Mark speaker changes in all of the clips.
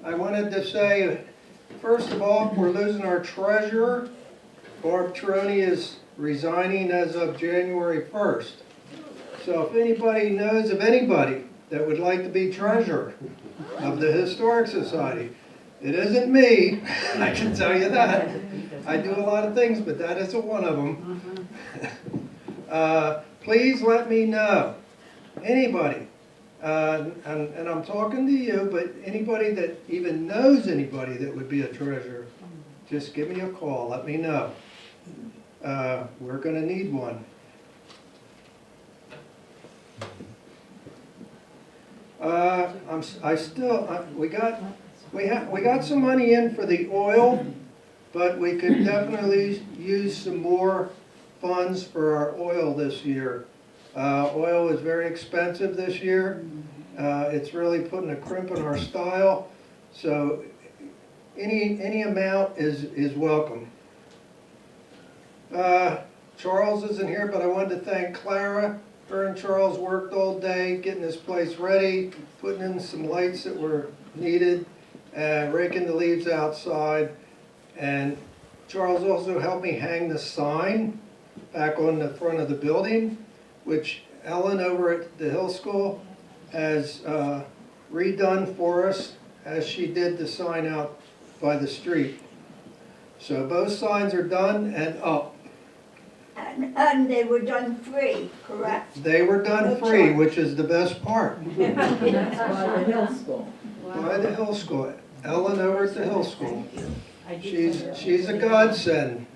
Speaker 1: I wanted to say, first of all, we're losing our treasurer. Barb Troni is resigning as of January 1st. So if anybody knows of anybody that would like to be treasurer of the Historic Society, it isn't me, I can tell you that. I do a lot of things, but that isn't one of them. Please let me know. Anybody. And I'm talking to you, but anybody that even knows anybody that would be a treasurer, just give me a call. Let me know. We're going to need one. We got some money in for the oil, but we could definitely use some more funds for our oil this year. Oil is very expensive this year. It's really putting a crimp in our style. So any amount is welcome. Charles isn't here, but I wanted to thank Clara. Her and Charles worked all day getting this place ready, putting in some lights that were needed, raking the leaves outside. And Charles also helped me hang the sign back on the front of the building, which Ellen over at the Hill School has redone for us as she did the sign out by the street. So both signs are done and up.
Speaker 2: And they were done free, correct?
Speaker 1: They were done free, which is the best part.
Speaker 3: That's by the Hill School.
Speaker 1: By the Hill School. Ellen over at the Hill School. She's a godsend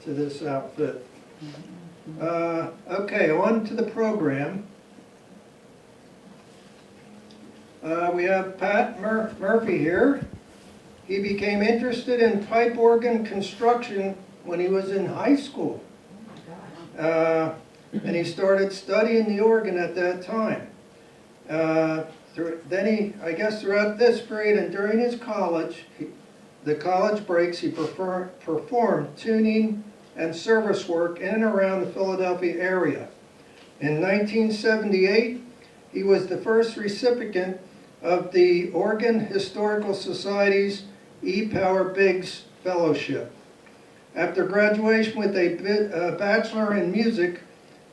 Speaker 1: to this outfit. Okay, on to the program. We have Pat Murphy here. He became interested in pipe organ construction when he was in high school. And he started studying the organ at that time. Then I guess throughout this period and during his college, the college breaks, he performed tuning and service work in and around the Philadelphia area. In 1978, he was the first recipient of the Organ Historical Society's E. Power Biggs Fellowship. After graduation with a Bachelor in Music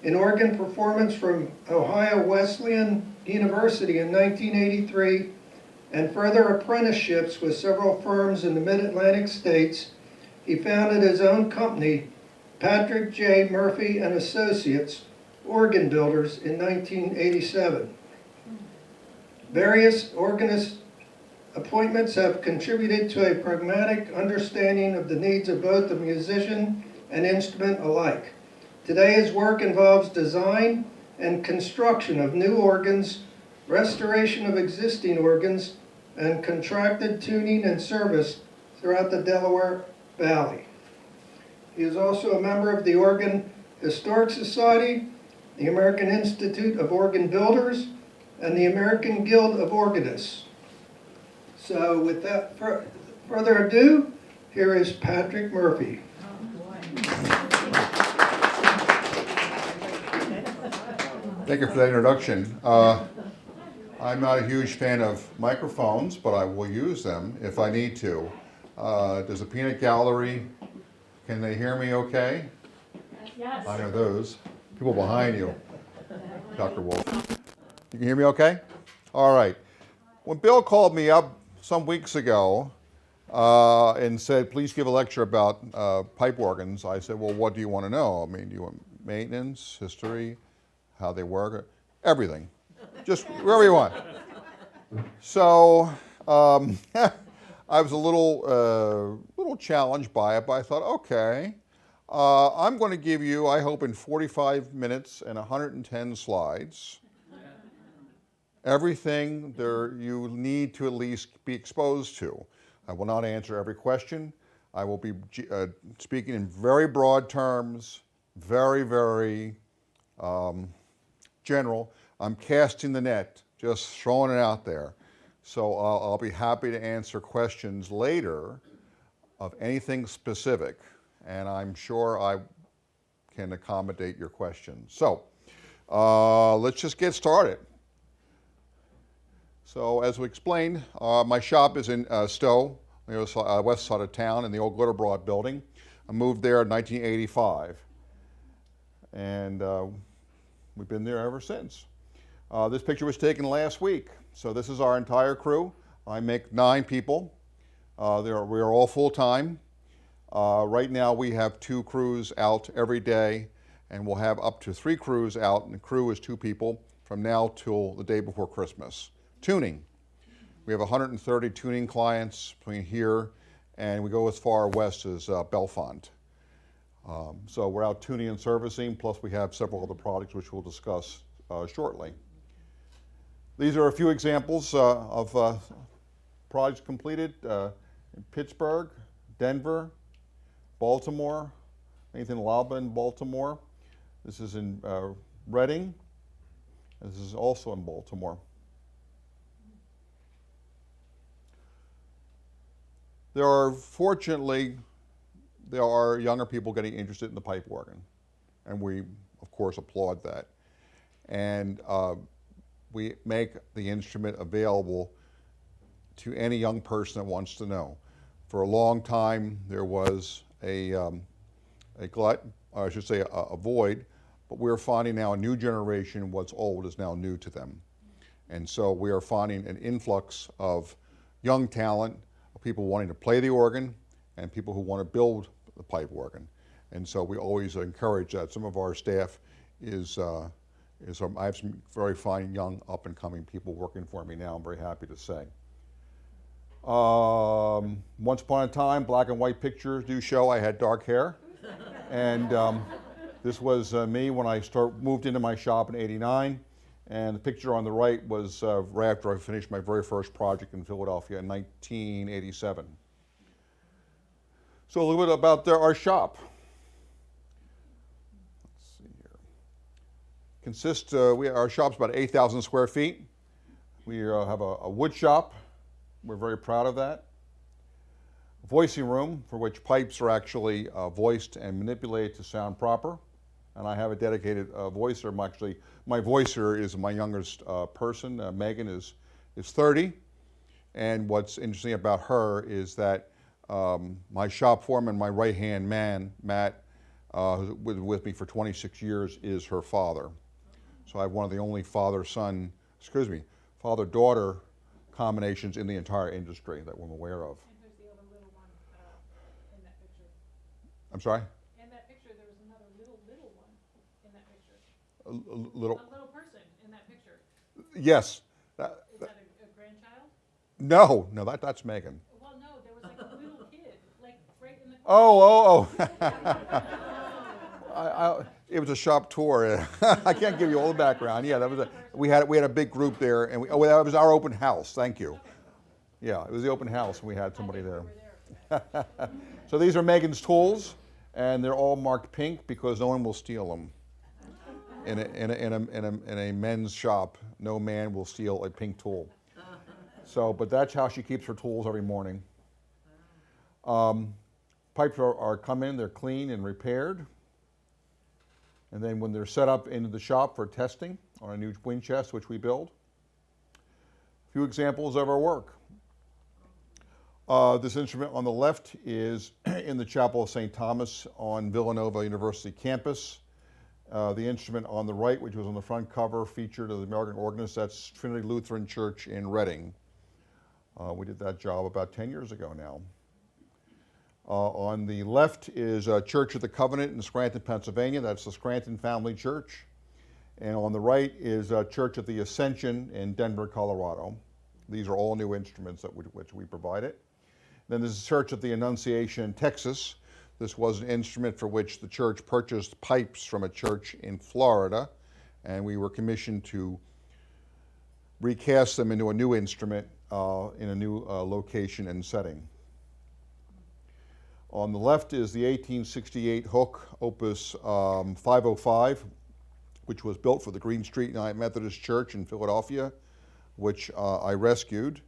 Speaker 1: in Organ Performance from Ohio Wesleyan University in 1983, and further apprenticeships with several firms in the Mid-Atlantic states, he founded his own company, Patrick J. Murphy and Associates, Organ Builders, in 1987. Various organist appointments have contributed to a pragmatic understanding of the needs of both the musician and instrument alike. Today his work involves design and construction of new organs, restoration of existing organs, and contracted tuning and service throughout the Delaware Valley. He is also a member of the Organ Historic Society, the American Institute of Organ Builders, and the American Guild of Organists. So with that further ado, here is Patrick Murphy.
Speaker 4: Thank you for that introduction. I'm not a huge fan of microphones, but I will use them if I need to. Does the peanut gallery, can they hear me okay?
Speaker 3: Yes.
Speaker 4: I know those. People behind you, Dr. Wolf. You can hear me okay? All right. When Bill called me up some weeks ago and said, please give a lecture about pipe organs, I said, well, what do you want to know? I mean, do you want maintenance, history, how they work, everything. Just wherever you want. So I was a little challenged by it, but I thought, okay, I'm going to give you, I hope in 45 minutes and 110 slides, everything there you need to at least be exposed to. I will not answer every question. I will be speaking in very broad terms, very, very general. I'm casting the net, just throwing it out there. So I'll be happy to answer questions later of anything specific, and I'm sure I can accommodate your questions. So let's just get started. So as we explained, my shop is in Stowe, near the west side of town, in the old Glitterbroad building. I moved there in 1985, and we've been there ever since. This picture was taken last week, so this is our entire crew. I make 9 people. We are all full-time. Right now we have 2 crews out every day, and we'll have up to 3 crews out, and the crew is 2 people from now till the day before Christmas. Tuning. We have 130 tuning clients between here, and we go as far west as Bellefonte. So we're out tuning and servicing, plus we have several other products which we'll discuss shortly. These are a few examples of projects completed in Pittsburgh, Denver, Baltimore, Nathan Laba in Baltimore. This is in Reading. This is also in Baltimore. Fortunately, there are younger people getting interested in the pipe organ, and we, of course, applaud that. And we make the instrument available to any young person that wants to know. For a long time, there was a glut, or I should say a void, but we're finding now a new generation, what's old is now new to them. And so we are finding an influx of young talent, people wanting to play the organ, and people who want to build the pipe organ. And so we always encourage that. Some of our staff I have some very fine young up-and-coming people working for me now, I'm very happy to say. Once upon a time, black and white pictures do show I had dark hair. And this was me when I moved into my shop in '89. And the picture on the right was right after I finished my very first project in Philadelphia in 1987. So a little bit about our shop. Let's see here. Our shop's about 8,000 square feet. We have a wood shop. We're very proud of that. Voicing room, for which pipes are actually voiced and manipulated to sound proper. And I have a dedicated voicer. My voicer is my youngest person. Megan is 30. And what's interesting about her is that my shop foreman, my right-hand man, Matt, who's been with me for 26 years, is her father. So I have one of the only father-daughter combinations in the entire industry that we're aware of.
Speaker 5: And who's the other little one in that picture?
Speaker 4: I'm sorry?
Speaker 5: In that picture, there was another little one in that picture.
Speaker 4: A little
Speaker 5: person in that picture.
Speaker 4: Yes.
Speaker 5: Is that a grandchild?
Speaker 4: No, that's Megan.
Speaker 5: Well, no, there was like a little kid, like right in the.
Speaker 4: Oh. It was a shop tour. I can't give you all the background. Yeah, we had a big group there, and that was our open house. Thank you. Yeah, it was the open house, and we had somebody there. So these are Megan's tools, and they're all marked pink because no one will steal them. In a men's shop, no man will steal a pink tool. So, but that's how she keeps her tools every morning. Pipes are come in, they're clean and repaired. And then when they're set up into the shop for testing on a new wind chest, which we build. A few examples of our work. This instrument on the left is in the Chapel of St. Thomas on Villanova University campus. The instrument on the right, which was on the front cover, featured of the American organist, that's Trinity Lutheran Church in Reading. We did that job about 10 years ago now. On the left is Church of the Covenant in Scranton, Pennsylvania. That's the Scranton Family Church. And on the right is Church of the Ascension in Denver, Colorado. These are all new instruments which we provided. Then there's the Church of the Annunciation in Texas. This was an instrument for which the church purchased pipes from a church in Florida, and we were commissioned to recast them into a new instrument in a new location and setting. On the left is the 1868 hook, Opus 505, which was built for the Green Street United Methodist Church in Philadelphia, which I rescued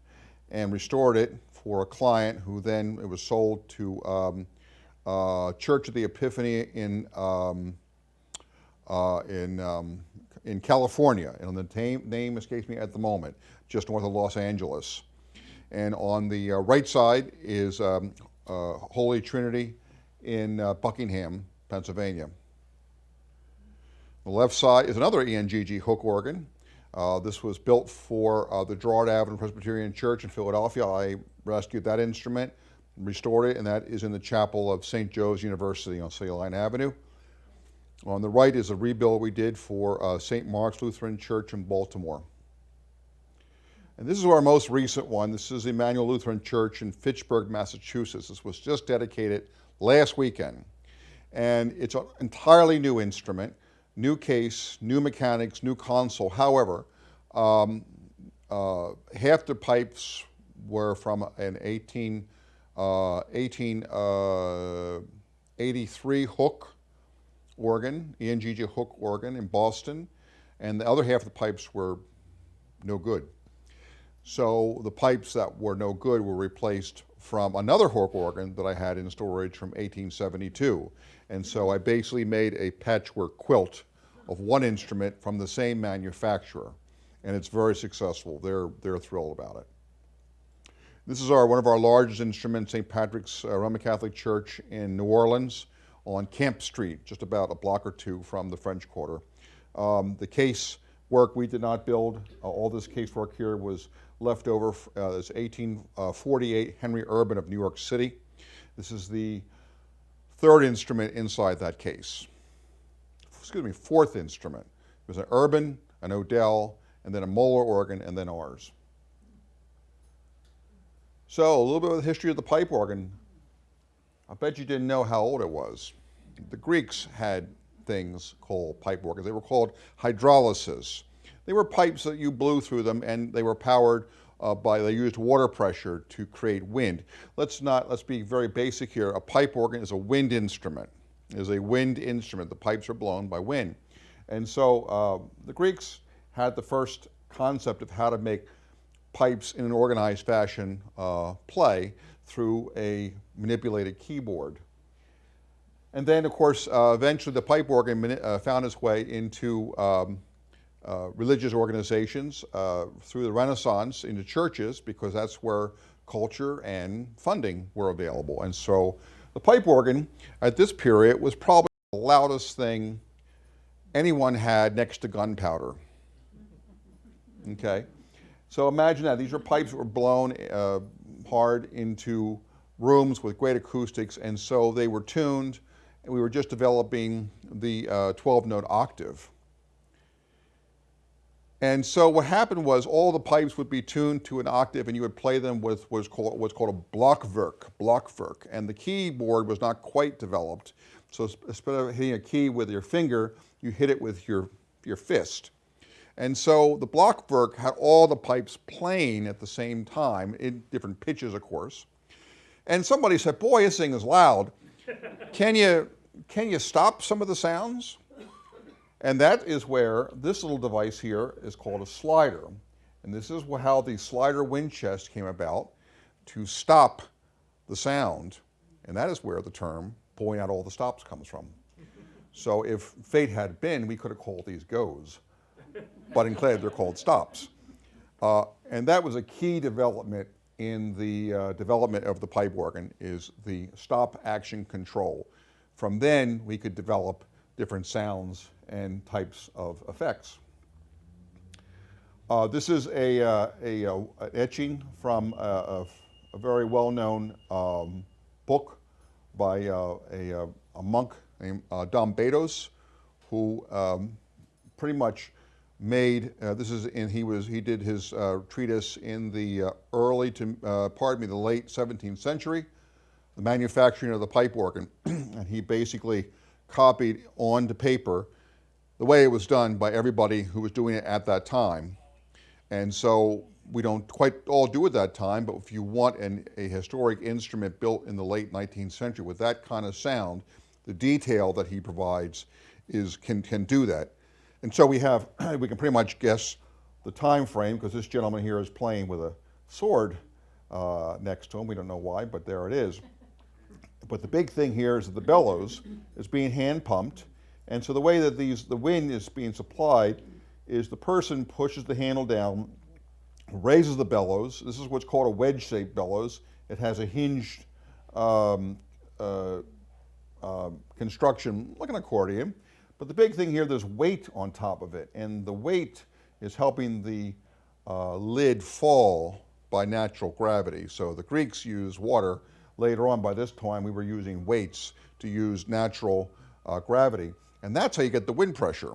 Speaker 4: and restored it for a client who then it was sold to Church of the Epiphany in in California, and the name escapes me at the moment, just north of Los Angeles. And on the right side is Holy Trinity in Buckingham, Pennsylvania. The left side is another ENGG hook organ. This was built for the Gerard Avenue Presbyterian Church in Philadelphia. I rescued that instrument, restored it, and that is in the chapel of St. Joe's University on Saline Avenue. On the right is a rebuild we did for St. Mark's Lutheran Church in Baltimore. And this is our most recent one. This is Emmanuel Lutheran Church in Fitchburg, Massachusetts. This was just dedicated last weekend. And it's an entirely new instrument, new case, new mechanics, new console. However, half the pipes were from an 1883 hook organ, ENGG hook organ in Boston, and the other half of the pipes were no good. So the pipes that were no good were replaced from another hook organ that I had in storage from 1872. And so I basically made a patchwork quilt of one instrument from the same manufacturer, and it's very successful. They're thrilled about it. This is one of our largest instruments, St. Patrick's Roman Catholic Church in New Orleans on Camp Street, just about a block or two from the French Quarter. The case work we did not build. All this case work here was left over. This 1848 Henry Urban of New York City. This is the third instrument inside that case. Excuse me, fourth instrument. It was an Urban, an Odell, and then a Moeller organ, and then ours. So a little bit of the history of the pipe organ. I bet you didn't know how old it was. The Greeks had things called pipe organs. They were called hydrolysis. They were pipes that you blew through them, and they were powered they used water pressure to create wind. Let's be very basic here. A pipe organ is a wind instrument. It is a wind instrument. The pipes are blown by wind. And so the Greeks had the first concept of how to make pipes in an organized fashion play through a manipulated keyboard. And then, of course, eventually the pipe organ found its way into religious organizations through the Renaissance into churches, because that's where culture and funding were available. And so the pipe organ at this period was probably the loudest thing anyone had next to gunpowder. Okay? So imagine that. These are pipes that were blown hard into rooms with great acoustics, and so they were tuned, and we were just developing the 12-note octave. And so what happened was all the pipes would be tuned to an octave, and you would play them with what's called a Blockwerk. And the keyboard was not quite developed. So instead of hitting a key with your finger, you hit it with your fist. And so the Blockwerk had all the pipes playing at the same time, in different pitches, of course. And somebody said, "Boy, this thing is loud. Can you stop some of the sounds?" And that is where this little device here is called a slider. And this is how the slider wind chest came about, to stop the sound. And that is where the term pulling out all the stops comes from. So if fate had been, we could have called these goes. But instead they're called stops. And that was a key development in the development of the pipe organ, is the stop action control. From then we could develop different sounds and types of effects. This is an etching from a very well-known book by a monk named Dom Bedos, who pretty much made, he did his treatise in the the late 17th century, the manufacturing of the pipe organ. And he basically copied onto paper the way it was done by everybody who was doing it at that time. And so we don't quite all do it that time, but if you want a historic instrument built in the late 19th century with that kind of sound, the detail that he provides can do that. And so we can pretty much guess the time frame, because this gentleman here is playing with a sword next to him. We don't know why, but there it is. But the big thing here is that the bellows is being hand pumped, And so the way that the wind is being supplied is the person pushes the handle down, raises the bellows. This is what's called a wedge-shaped bellows. It has a hinged construction, like an accordion. But the big thing here, there's weight on top of it, and the weight is helping the lid fall by natural gravity. So the Greeks used water. Later on, by this time, we were using weights to use natural gravity. And that's how you get the wind pressure.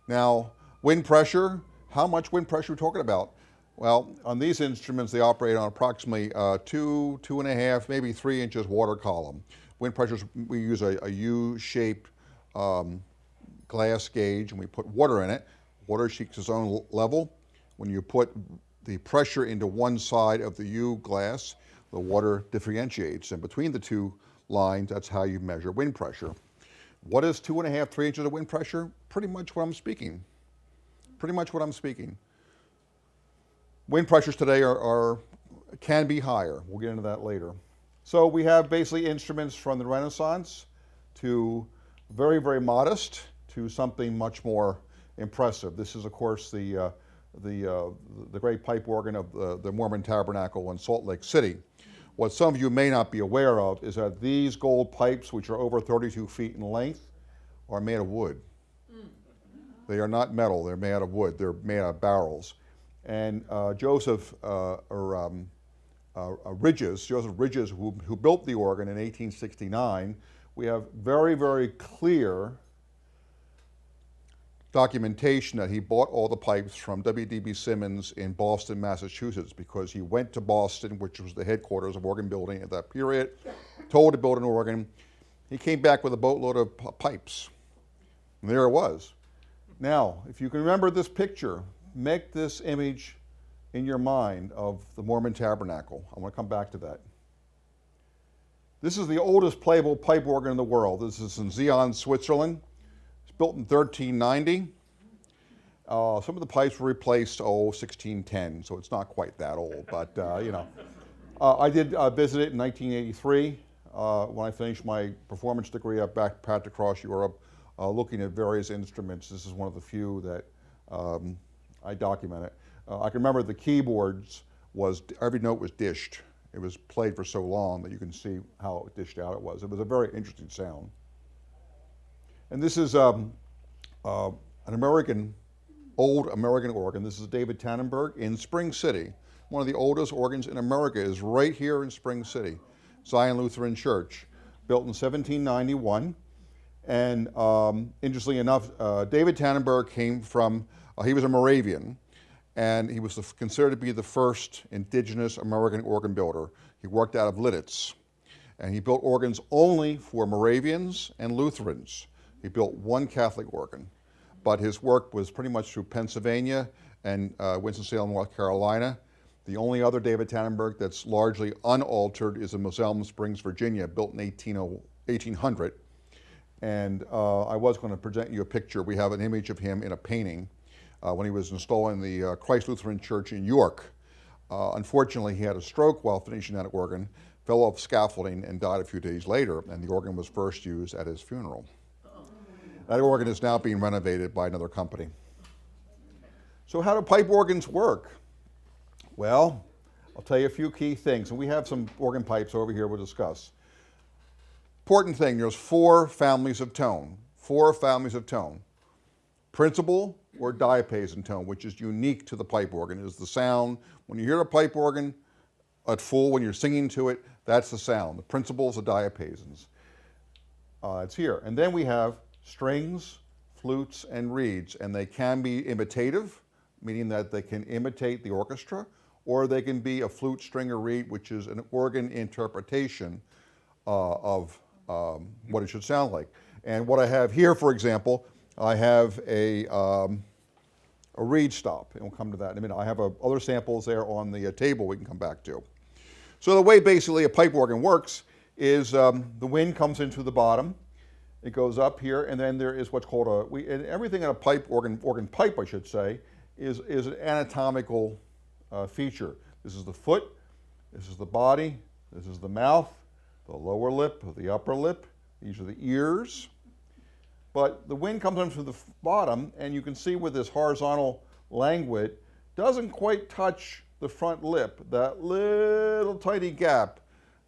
Speaker 4: Now, wind pressure, how much wind pressure are we talking about? Well, on these instruments, they operate on approximately 2.5, maybe 3 inches water column. Wind pressures, we use a U-shaped glass gauge, and we put water in it. Water seeks its own level. When you put the pressure into one side of the U glass, the water differentiates. And between the two lines, that's how you measure wind pressure. What is 2.5, 3 inches of wind pressure? Pretty much what I'm speaking. Pretty much what I'm speaking. Wind pressures today can be higher. We'll get into that later. So we have basically instruments from the Renaissance to very, very modest to something much more impressive. This is, of course, the great pipe organ of the Mormon Tabernacle in Salt Lake City. What some of you may not be aware of is that these gold pipes, which are over 32 feet in length, are made of wood. They are not metal, they're made out of wood. They're made out of barrels. And Joseph Ridges, who built the organ in 1869, we have very, very clear documentation that he bought all the pipes from W.D.B. Simmons in Boston, Massachusetts, because he went to Boston, which was the headquarters of organ building at that period, told to build an organ. He came back with a boatload of pipes. And there it was. Now, if you can remember this picture, make this image in your mind of the Mormon Tabernacle. I want to come back to that. This is the oldest playable pipe organ in the world. This is in Zion, Switzerland. It's built in 1390. Some of the pipes were replaced, 1610, so it's not quite that old, but you know. I did visit it in 1983 when I finished my performance degree. I backpacked across Europe looking at various instruments. This is one of the few that I documented. I can remember the keyboards every note was dished. It was played for so long that you can see how dished out it was. It was a very interesting sound. And this is an old American organ. This is David Tannenberg in Spring City. One of the oldest organs in America is right here in Spring City, Zion Lutheran Church, built in 1791. And interestingly enough, David Tannenberg came from, he was a Moravian, and he was considered to be the first indigenous American organ builder. He worked out of Lidditz, and he built organs only for Moravians and Lutherans. He built one Catholic organ, but his work was pretty much through Pennsylvania and Winston-Salem, North Carolina. The only other David Tannenberg that's largely unaltered is in Moselle Springs, Virginia, built in 1800. And I was going to present you a picture. We have an image of him in a painting when he was installing the Christ Lutheran Church in York. Unfortunately, he had a stroke while finishing that organ, fell off scaffolding, and died a few days later, and the organ was first used at his funeral. That organ is now being renovated by another company. So how do pipe organs work? Well, I'll tell you a few key things, and we have some organ pipes over here we'll discuss. Important thing, there's 4 families of tone. 4 families of tone. Principal or diapason tone, which is unique to the pipe organ, is the sound. When you hear a pipe organ at full, when you're singing to it, that's the sound. The principals, the diapasons. It's here. And then we have strings, flutes, and reeds, and they can be imitative, meaning that they can imitate the orchestra, or they can be a flute, string, or reed, which is an organ interpretation of what it should sound like. And what I have here, for example, I have a reed stop, and we'll come to that in a minute. I have other samples there on the table we can come back to. So the way basically a pipe organ works is the wind comes into the bottom, it goes up here, and then there is what's called and everything in a pipe organ pipe, I should say, is an anatomical feature. This is the foot, this is the body, this is the mouth, the lower lip, the upper lip. These are the ears. but the wind comes in from the bottom, and you can see with this horizontal languid, doesn't quite touch the front lip, that little tiny gap.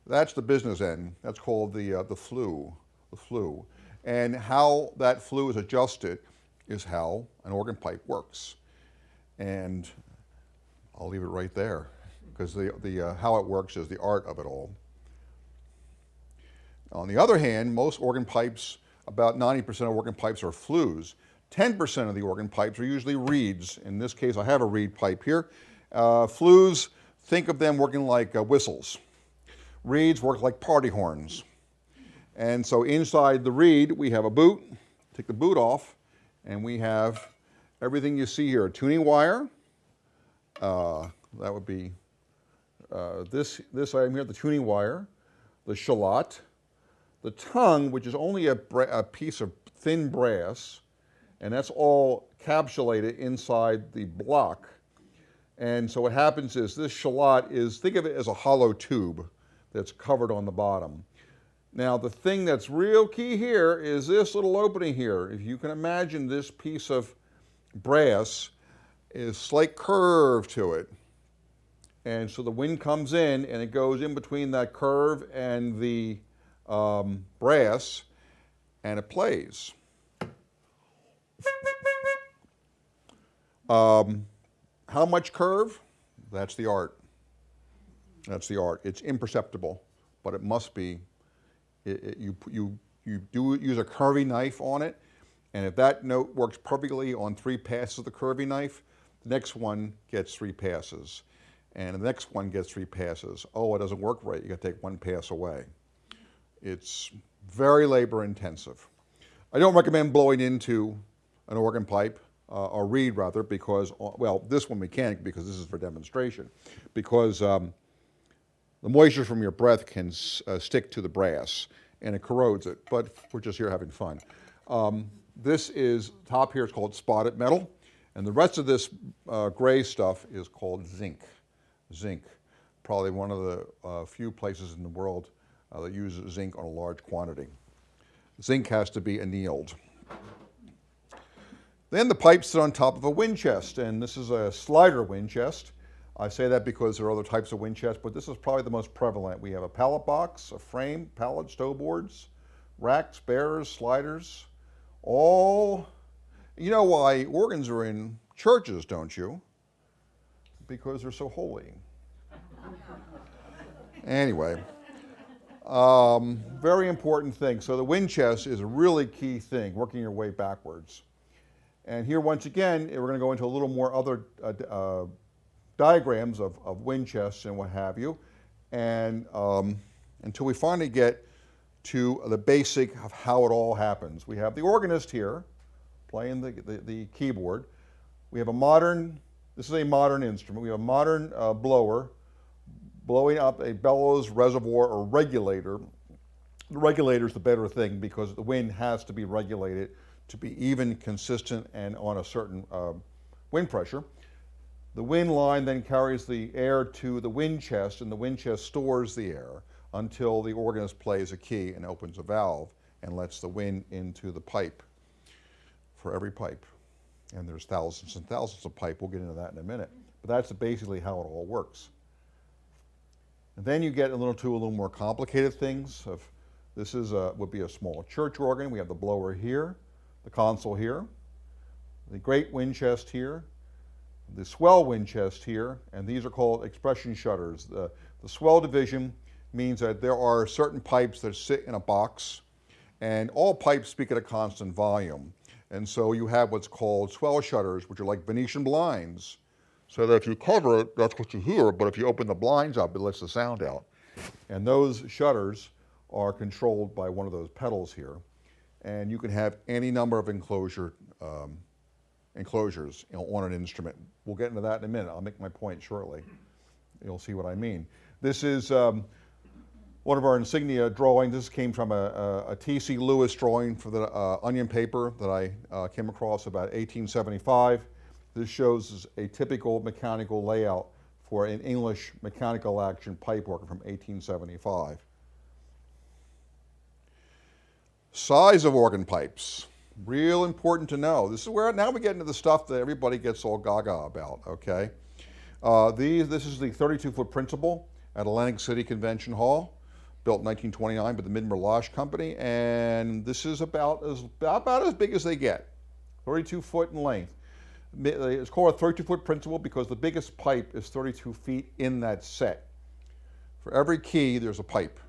Speaker 4: That's the business end. That's called the flue, And how that flue is adjusted is how an organ pipe works. And I'll leave it right there, because how it works is the art of it all. On the other hand, most organ pipes, about 90% of organ pipes are flues. 10% of the organ pipes are usually reeds. In this case, I have a reed pipe here. Flues, think of them working like whistles. Reeds work like party horns. And so inside the reed, we have a boot. Take the boot off, and we have everything you see here. A tuning wire. That would be this item here, the tuning wire. The shallot. The tongue, which is only a piece of thin brass, and that's all capsulated inside the block. And so what happens is this shallot is, think of it as a hollow tube that's covered on the bottom. Now the thing that's real key here is this little opening here. If you can imagine this piece of brass is slight curve to it. And so the wind comes in and it goes in between that curve and the brass, and it plays. How much curve? That's the art. That's the art. It's imperceptible, but it must be. You do use a curvy knife on it, and if that note works perfectly on 3 passes of the curvy knife, the next one gets 3 passes, and the next one gets 3 passes. Oh, it doesn't work right. You got to take 1 pass away. It's very labor intensive. I don't recommend blowing into an organ pipe, or reed rather, because, well, this one mechanic, because this is for demonstration, because the moisture from your breath can stick to the brass and it corrodes it, but we're just here having fun. This is, top here is called spotted metal, and the rest of this gray stuff is called zinc. Zinc, probably one of the few places in the world that uses zinc on a large quantity. Zinc has to be annealed. Then the pipes sit on top of a wind chest, and this is a slider wind chest. I say that because there are other types of wind chests, but this is probably the most prevalent. We have a pallet box, a frame, pallet, stow boards, racks, bearers, sliders, all. You know why organs are in churches, don't you? Because they're so holy. Anyway. Very important thing. So the wind chest is a really key thing, working your way backwards. And here, once again, we're going to go into a little more other diagrams of wind chests and what have you, and until we finally get to the basic of how it all happens. We have the organist here playing the keyboard. We have a modern, this is a modern instrument. We have a modern blower blowing up a bellows, reservoir, or regulator. The regulator is the better thing because the wind has to be regulated to be even, consistent, and on a certain wind pressure. The wind line then carries the air to the wind chest, and the wind chest stores the air until the organist plays a key and opens a valve and lets the wind into the pipe for every pipe. And there's thousands and thousands of pipe. We'll get into that in a minute. But that's basically how it all works. And then you get to a little more complicated things. This is would be a small church organ. We have the blower here, the console here, the great wind chest here, the swell wind chest here, and these are called expression shutters. The swell division means that there are certain pipes that sit in a box, and all pipes speak at a constant volume. And so you have what's called swell shutters, which are like Venetian blinds. So that if you cover it, that's what you hear, but if you open the blinds up, it lets the sound out. And those shutters are controlled by one of those pedals here. And you can have any number of enclosures on an instrument. We'll get into that in a minute. I'll make my point shortly. You'll see what I mean. This is one of our insignia drawings. This came from a T.C. Lewis drawing for the onion paper that I came across about 1875. This shows a typical mechanical layout for an English mechanical action pipe organ from 1875. Size of organ pipes. Real important to know. This is where now we get into the stuff that everybody gets all gaga about, okay? This is the 32-foot principal at Atlantic City Convention Hall, built in 1929 by the Mid-Merlage Company, and this is about as big as they get, 32 foot in length. It's called a 32-foot principal because the biggest pipe is 32 feet in that set. For every key, there's a pipe.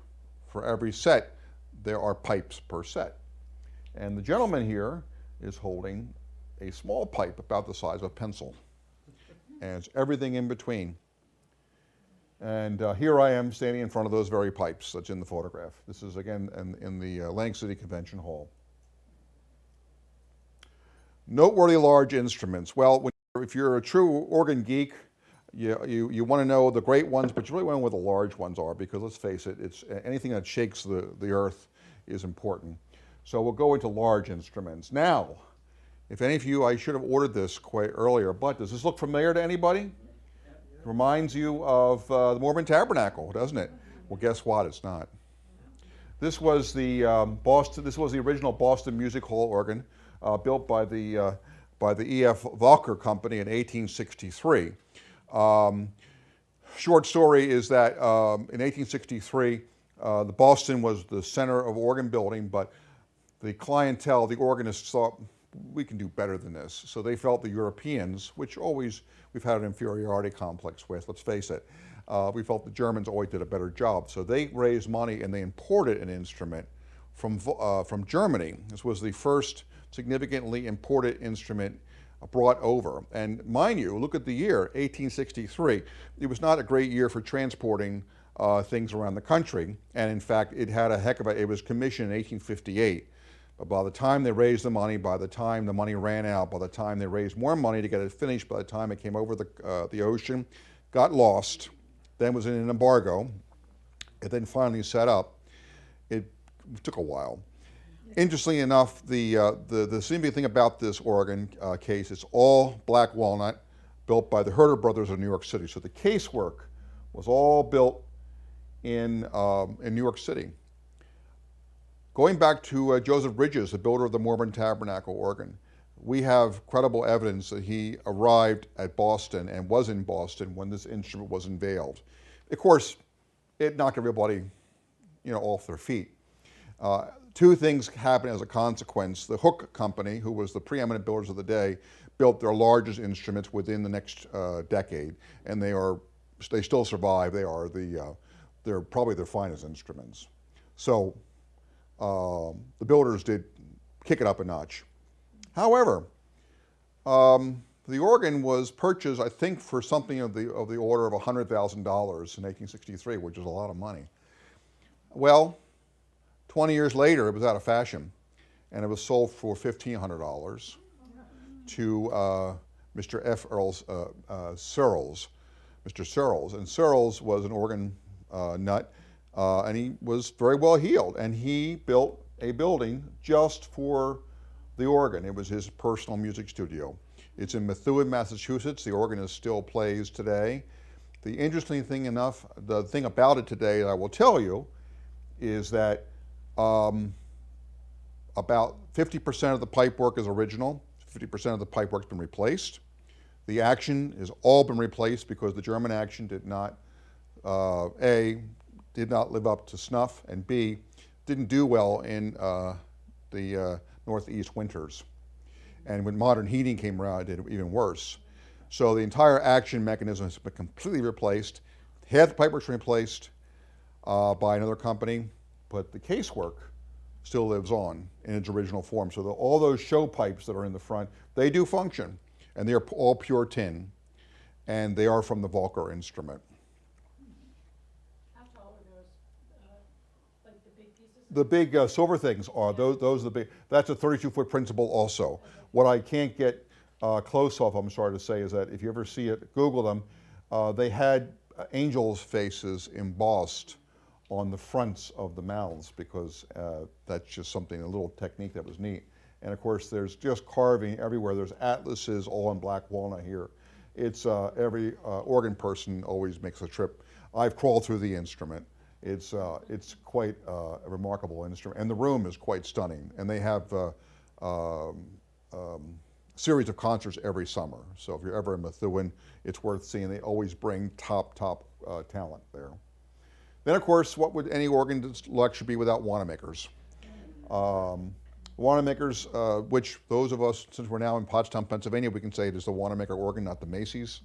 Speaker 4: For every set, there are pipes per set. And the gentleman here is holding a small pipe about the size of a pencil. And it's everything in between. And here I am standing in front of those very pipes that's in the photograph. This is, again, in the Atlantic City Convention Hall. Noteworthy large instruments. Well, if you're a true organ geek, you want to know the great ones, but you really want to know where the large ones are, because let's face it, it's anything that shakes the earth is important. So we'll go into large instruments. Now, if any of you, I should have ordered this quite earlier, but does this look familiar to anybody? It reminds you of the Mormon Tabernacle, doesn't it? Well, guess what? It's not. This was the original Boston Music Hall organ, built by the E.F. Walker Company in 1863. Short story is that in 1863, the Boston was the center of organ building, but the clientele, the organists thought, we can do better than this. So they felt the Europeans, which always we've had an inferiority complex with, let's face it, we felt the Germans always did a better job. So they raised money and they imported an instrument from Germany. This was the first significantly imported instrument brought over. And mind you, look at the year, 1863. It was not a great year for transporting things around the country. And in fact, it had a heck of a, it was commissioned in 1858. But by the time they raised the money, by the time the money ran out, by the time they raised more money to get it finished, by the time it came over the ocean, got lost, then was in an embargo, and then finally set up. It took a while. Interestingly enough, the significant thing about this organ case, it's all black walnut, built by the Herder brothers of New York City. So the casework was all built in New York City. Going back to Joseph Bridges, the builder of the Mormon Tabernacle organ, we have credible evidence that he arrived at Boston and was in Boston when this instrument was unveiled. Of course, it knocked everybody, off their feet. Two things happened as a consequence. The Hook Company, who was the preeminent builders of the day, built their largest instruments within the next decade, and they still survive. They're probably their finest instruments. So the builders did kick it up a notch. However, the organ was purchased, I think, for something of the order of $100,000 in 1863, which is a lot of money. Well, 20 years later, it was out of fashion, and it was sold for $1,500 to Mr. F. Searles, Mr. Searles. And Searles was an organ nut, and he was very well heeled, and he built a building just for the organ. It was his personal music studio. It's in Methuen, Massachusetts. The organist still plays today. The interesting thing enough, the thing about it today that I will tell you is that about 50% of the pipework is original, 50% of the pipework's been replaced. The action has all been replaced because the German action did not, A, did not live up to snuff, and B, didn't do well in the Northeast winters. And when modern heating came around, it did even worse. So the entire action mechanism has been completely replaced. Half the pipework's replaced by another company, but the casework still lives on in its original form. So all those show pipes that are in the front, they do function, and they're all pure tin, and they are from the Walker instrument.
Speaker 5: How tall are those, like the big pieces?
Speaker 4: The big silver things are, those are the big, that's a 32-foot principal also. What I can't get close off, I'm sorry to say, is that if you ever see it, Google them, they had angels' faces embossed on the fronts of the mouths, because that's just something, a little technique that was neat. And of course, there's just carving everywhere. There's atlases all in black walnut here. It's every organ person always makes a trip. I've crawled through the instrument. It's quite a remarkable instrument, and the room is quite stunning. And they have series of concerts every summer. So if you're ever in Methuen, it's worth seeing. They always bring top talent there. Then, of course, what would any organ lecture be without Wanamakers? Wanamakers, which those of us, since we're now in Pottstown, Pennsylvania, we can say it is the Wanamaker organ, not the Macy's,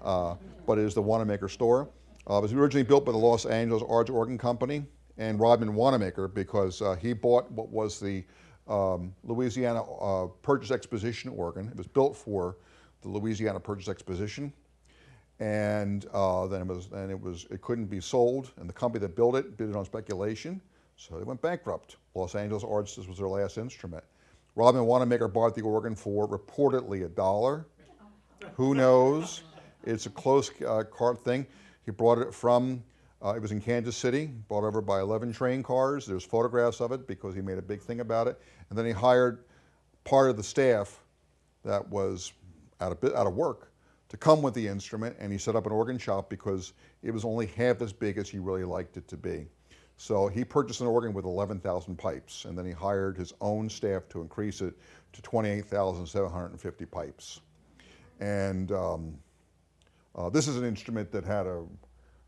Speaker 4: but it is the Wanamaker store. It was originally built by the Los Angeles Arts Organ Company and Rodman Wanamaker because he bought what was the Louisiana Purchase Exposition organ. It was built for the Louisiana Purchase Exposition, and then it couldn't be sold, and the company that built it bid it on speculation, so they went bankrupt. Los Angeles Arts, this was their last instrument. Rodman Wanamaker bought the organ for reportedly $1. Who knows? It's a close card thing. He brought it from, it was in Kansas City, brought over by 11 train cars. There's photographs of it because he made a big thing about it. And then he hired part of the staff that was out of work to come with the instrument, and he set up an organ shop because it was only half as big as he really liked it to be. So he purchased an organ with 11,000 pipes, and then he hired his own staff to increase it to 28,750 pipes. And this is an instrument that had a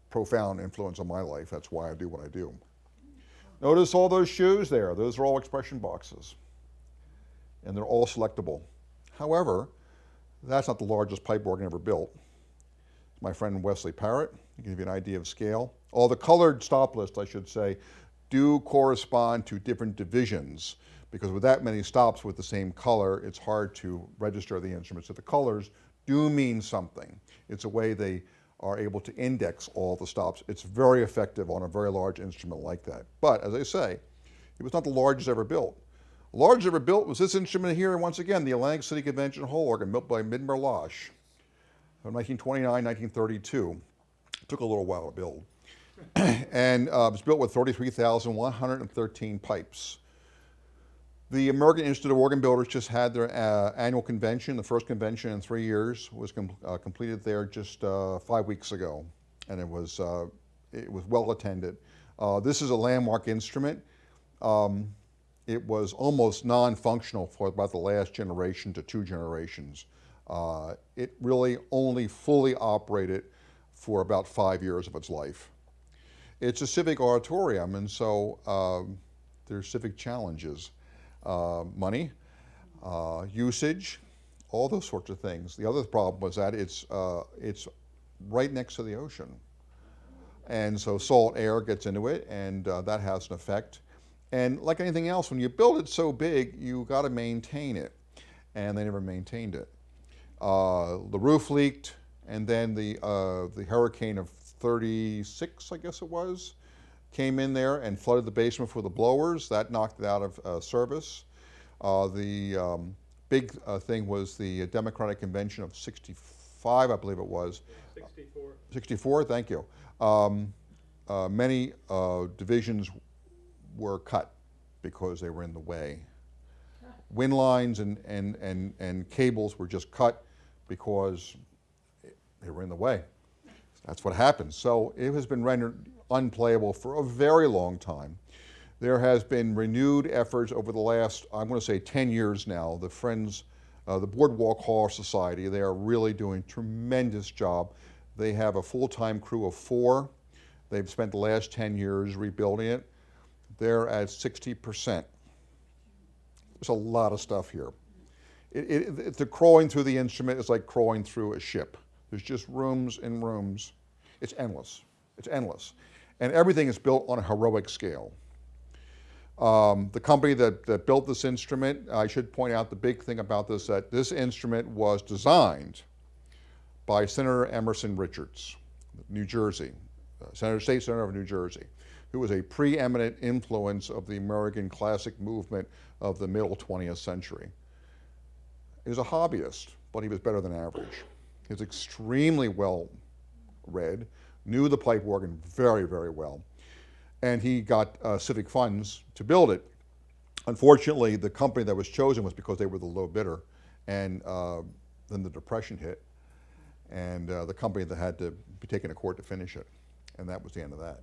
Speaker 4: profound influence on my life. That's why I do what I do. Notice all those shoes there. Those are all expression boxes, and they're all selectable. However, that's not the largest pipe organ ever built. My friend Wesley Parrott, to give you an idea of scale. All the colored stop lists, I should say, do correspond to different divisions, because with that many stops with the same color, it's hard to register the instrument. So the colors do mean something. It's a way they are able to index all the stops. It's very effective on a very large instrument like that. But as I say, it was not the largest ever built. The largest ever built was this instrument here, and once again, the Atlantic City Convention Hall organ built by Midmer-Losh in 1929, 1932. It took a little while to build. And it was built with 33,113 pipes. The American Institute of Organ Builders just had their annual convention. The first convention in 3 years was completed there just 5 weeks ago, and it was well attended. This is a landmark instrument. It was almost non-functional for about the last generation to 2 generations. It really only fully operated for about 5 years of its life. It's a civic auditorium, and so there's civic challenges. Money, usage, all those sorts of things. The other problem was that it's right next to the ocean. And so salt air gets into it, and that has an effect. And like anything else, when you build it so big, you got to maintain it. And they never maintained it. The roof leaked, and then the hurricane of 36, I guess it was, came in there and flooded the basement for the blowers. That knocked it out of service. The big thing was the Democratic Convention of 65, I believe it was.
Speaker 5: 64.
Speaker 4: 64, thank you. Many divisions were cut because they were in the way. Wind lines and cables were just cut because they were in the way. That's what happened. So it has been rendered unplayable for a very long time. There has been renewed efforts over the last, I'm going to say 10 years now. The Friends, the Boardwalk Hall Society, they are really doing a tremendous job. They have a full-time crew of 4. They've spent the last 10 years rebuilding it. They're at 60%. There's a lot of stuff here. The crawling through the instrument is like crawling through a ship. There's just rooms and rooms. It's endless. It's endless. And everything is built on a heroic scale. The company that built this instrument, I should point out the big thing about this, that this instrument was designed by Senator Emerson Richards, New Jersey, State Senator of New Jersey, who was a preeminent influence of the American classic movement of the middle 20th century. He was a hobbyist, but he was better than average. He was extremely well read, knew the pipe organ very, very well, and he got civic funds to build it. Unfortunately, the company that was chosen was because they were the low bidder, and then the Depression hit, and the company that had to be taken to court to finish it, and that was the end of that.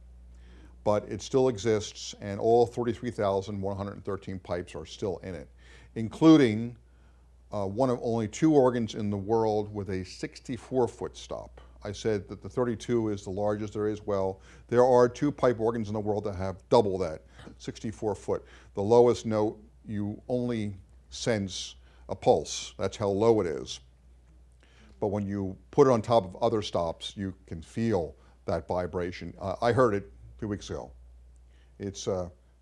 Speaker 4: but it still exists, and all 33,113 pipes are still in it, including one of only 2 organs in the world with a 64-foot stop. I said that the 32 is the largest there is. Well, there are 2 pipe organs in the world that have double that, 64-foot. The lowest note, you only sense a pulse. That's how low it is. But when you put it on top of other stops, you can feel that vibration. I heard it 2 weeks ago. It's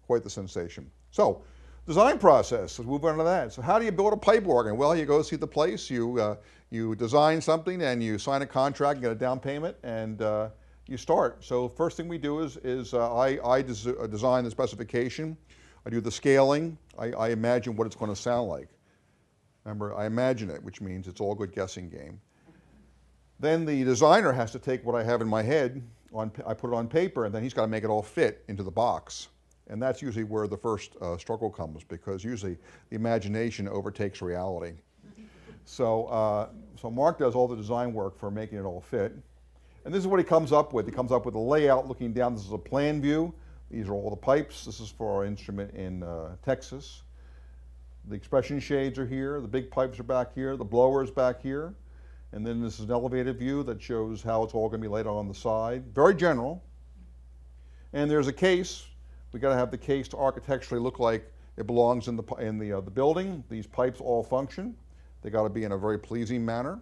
Speaker 4: quite the sensation. So, design process, let's move on to that. So how do you build a pipe organ? Well, you go see the place, you design something, and you sign a contract, get a down payment, and you start. So first thing we do is I design the specification. I do the scaling. I imagine what it's going to sound like. Remember, I imagine it, which means it's all good guessing game. Then the designer has to take what I have in my head, I put it on paper, and then he's got to make it all fit into the box. And that's usually where the first struggle comes, because usually the imagination overtakes reality. So Mark does all the design work for making it all fit. And this is what he comes up with. He comes up with a layout looking down. This is a plan view. These are all the pipes. This is for our instrument in Texas. The expression shades are here. The big pipes are back here. The blower is back here. And then this is an elevated view that shows how it's all going to be laid out on the side. Very general. And there's a case. We got to have the case to architecturally look like it belongs in the building. These pipes all function. They got to be in a very pleasing manner.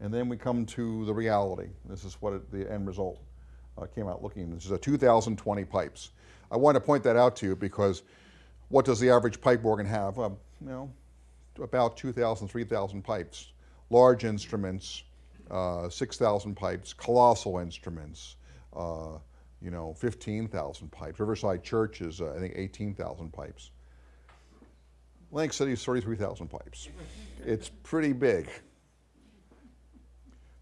Speaker 4: And then we come to the reality. This is what the end result came out looking. This is a 2,020 pipes. I want to point that out to you because what does the average pipe organ have? About 2,000, 3,000 pipes. Large instruments, 6,000 pipes. Colossal instruments, 15,000 pipes. Riverside Church is, I think, 18,000 pipes. Atlantic City is 33,000 pipes. It's pretty big.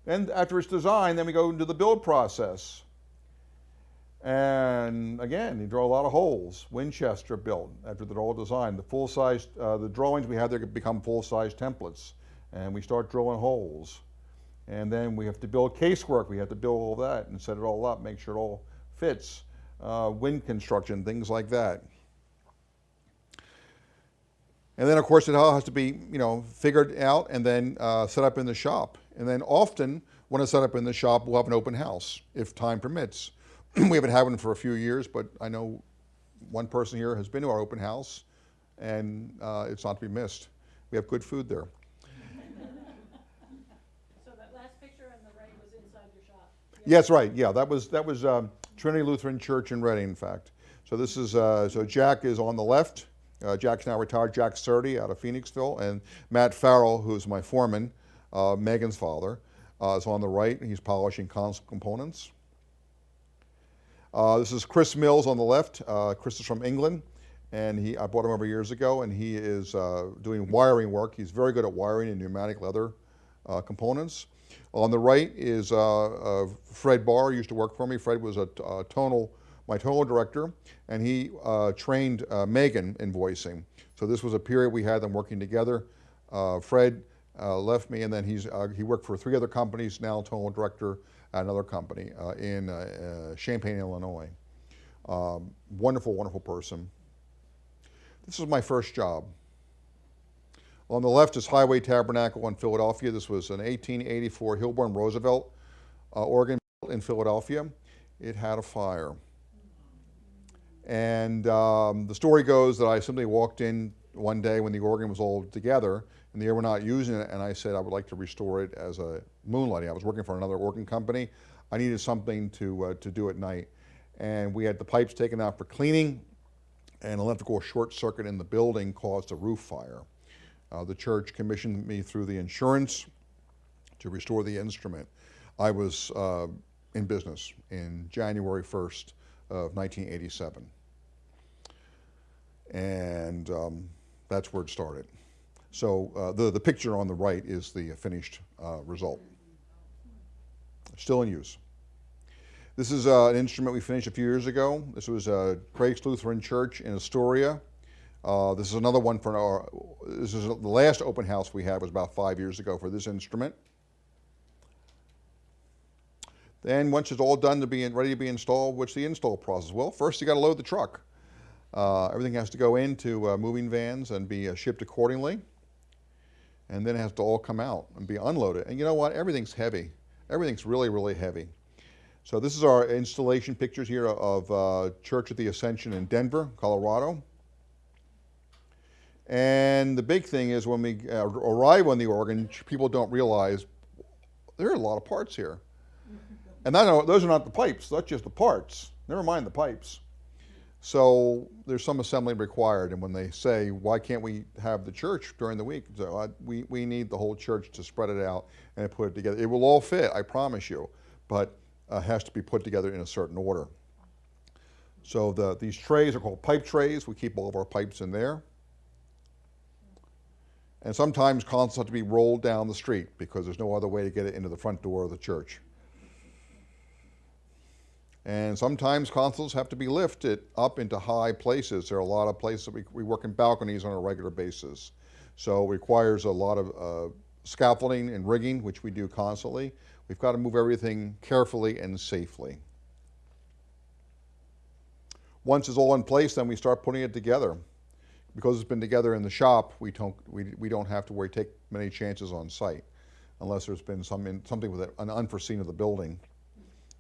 Speaker 4: And after it's designed, then we go into the build process. And again, you draw a lot of holes. Winchester built after they're all designed. The full-size, the drawings we have there become full-size templates. And we start drilling holes. And then we have to build casework. We have to build all that and set it all up, make sure it all fits. Wind construction, things like that. And then, of course, it all has to be, figured out and then set up in the shop. And then often, when it's set up in the shop, we'll have an open house, if time permits. We haven't had one for a few years, but I know one person here has been to our open house, and it's not to be missed. We have good food there.
Speaker 5: So that last picture on the right was inside your shop?
Speaker 4: Yeah, that's right. Yeah, that was Trinity Lutheran Church in Reading, in fact. So this is so Jack is on the left. Jack's now retired. Jack Surdy out of Phoenixville, and Matt Farrell, who's my foreman, Megan's father, is on the right. He's polishing console components. This is Chris Mills on the left. Chris is from England, and I brought him over years ago, and he is doing wiring work. He's very good at wiring in pneumatic leather components. On the right is Fred Barr, used to work for me. Fred was my tonal director, and he trained Megan in voicing. So this was a period we had them working together. Fred left me, and then he worked for 3 other companies, now tonal director at another company in Champaign, Illinois. Wonderful, wonderful person. This was my first job. On the left is Highway Tabernacle in Philadelphia. This was an 1884 Hilborn Roosevelt organ in Philadelphia. It had a fire. And the story goes that I simply walked in one day when the organ was all together and they were not using it, and I said I would like to restore it as a moonlighting. I was working for another organ company. I needed something to do at night. And we had the pipes taken out for cleaning, and an electrical short circuit in the building caused a roof fire. The church commissioned me through the insurance to restore the instrument. I was in business in January 1st of 1987. And that's where it started. So the picture on the right is the finished result. Still in use. This is an instrument we finished a few years ago. This was Craig's Lutheran Church in Astoria. This is another one for this is the last open house we had was about 5 years ago for this instrument. Then once it's all done ready to be installed, what's the install process? Well, first you got to load the truck. Everything has to go into moving vans and be shipped accordingly. And then it has to all come out and be unloaded. And you know what? Everything's heavy. Everything's really, really heavy. So this is our installation pictures here of Church of the Ascension in Denver, Colorado. And the big thing is when we arrive on the organ, people don't realize there are a lot of parts here. And those are not the pipes, that's just the parts. Never mind the pipes. So there's some assembly required, and when they say, why can't we have the church during the week? So we need the whole church to spread it out and put it together. It will all fit, I promise you, but it has to be put together in a certain order. So these trays are called pipe trays. We keep all of our pipes in there. And sometimes consoles have to be rolled down the street because there's no other way to get it into the front door of the church. And sometimes consoles have to be lifted up into high places. There are a lot of places that we work in balconies on a regular basis. So it requires a lot of scaffolding and rigging, which we do constantly. We've got to move everything carefully and safely. Once it's all in place, then we start putting it together. Because it's been together in the shop, we don't have to take many chances on site, unless there's been something with an unforeseen of the building.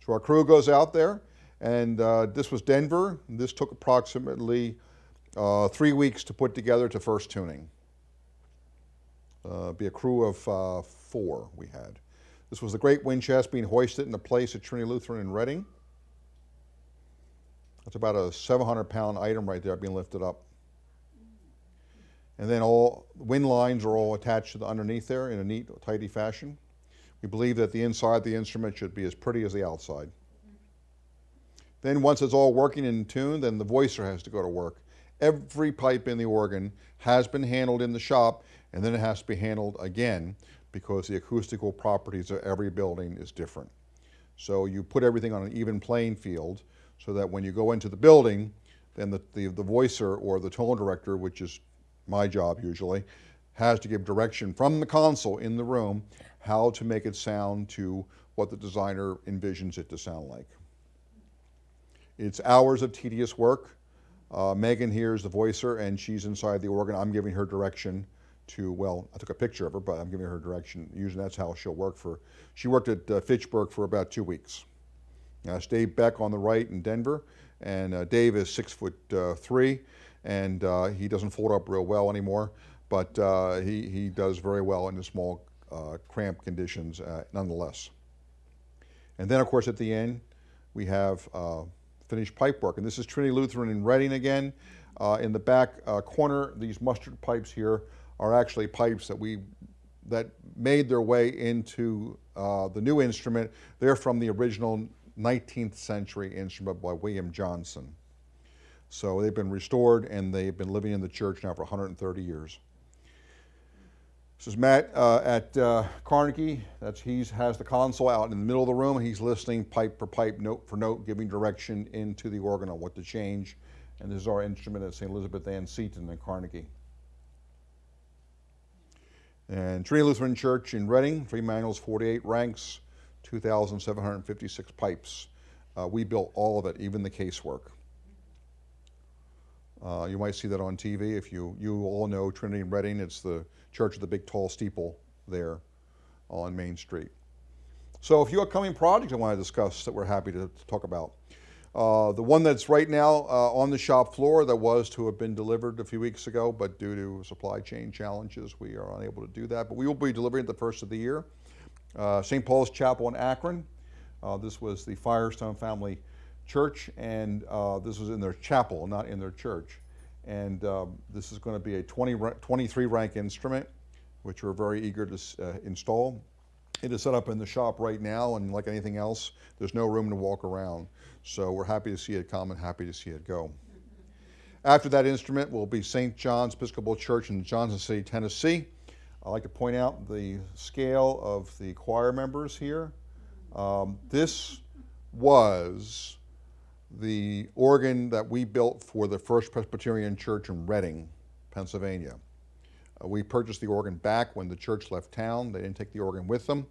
Speaker 4: So our crew goes out there, and this was Denver. This took approximately 3 weeks to put together to first tuning. Be a crew of 4 we had. This was the great wind chest being hoisted into place at Trinity Lutheran in Reading. That's about a 700-pound item right there being lifted up. And then all wind lines are all attached to the underneath there in a neat, tidy fashion. We believe that the inside of the instrument should be as pretty as the outside. Then once it's all working in tune, then the voicer has to go to work. Every pipe in the organ has been handled in the shop, and then it has to be handled again because the acoustical properties of every building is different. So you put everything on an even playing field so that when you go into the building, then the voicer or the tone director, which is my job usually, has to give direction from the console in the room how to make it sound to what the designer envisions it to sound like. It's hours of tedious work. Megan here is the voicer, and she's inside the organ. I'm giving her direction to, well, I took a picture of her, but I'm giving her direction. Usually that's how she'll work she worked at Fitchburg for about 2 weeks. That's Dave Beck on the right in Denver, and Dave is 6'3", and he doesn't fold up real well anymore, but he does very well in the small cramped conditions nonetheless. And then of course at the end we have finished pipe work, and this is Trinity Lutheran in Reading again. In the back corner, these mustard pipes here are actually pipes that made their way into the new instrument. They're from the original 19th century instrument by William Johnson. So they've been restored, and they've been living in the church now for 130 years. This is Matt at Carnegie. He has the console out in the middle of the room, and he's listening pipe for pipe, note for note, giving direction into the organ on what to change. And this is our instrument at St. Elizabeth Ann Seton in Carnegie. And Trinity Lutheran Church in Reading, 3 manuals, 48 ranks, 2,756 pipes. We built all of it, even the casework. You might see that on TV. If you all know Trinity in Reading, it's the church with the big tall steeple there on Main Street. So a few upcoming projects I want to discuss that we're happy to talk about. The one that's right now on the shop floor that was to have been delivered a few weeks ago, but due to supply chain challenges, we are unable to do that. But we will be delivering it the first of the year. St. Paul's Chapel in Akron. This was the Firestone family church, and this was in their chapel, not in their church. And this is going to be a 23 rank instrument, which we're very eager to install. It is set up in the shop right now, and like anything else, there's no room to walk around. So we're happy to see it come and happy to see it go. After that instrument will be St. John's Episcopal Church in Johnson City, Tennessee. I'd like to point out the scale of the choir members here. This was the organ that we built for the First Presbyterian Church in Reading, Pennsylvania. We purchased the organ back when the church left town. They didn't take the organ with them.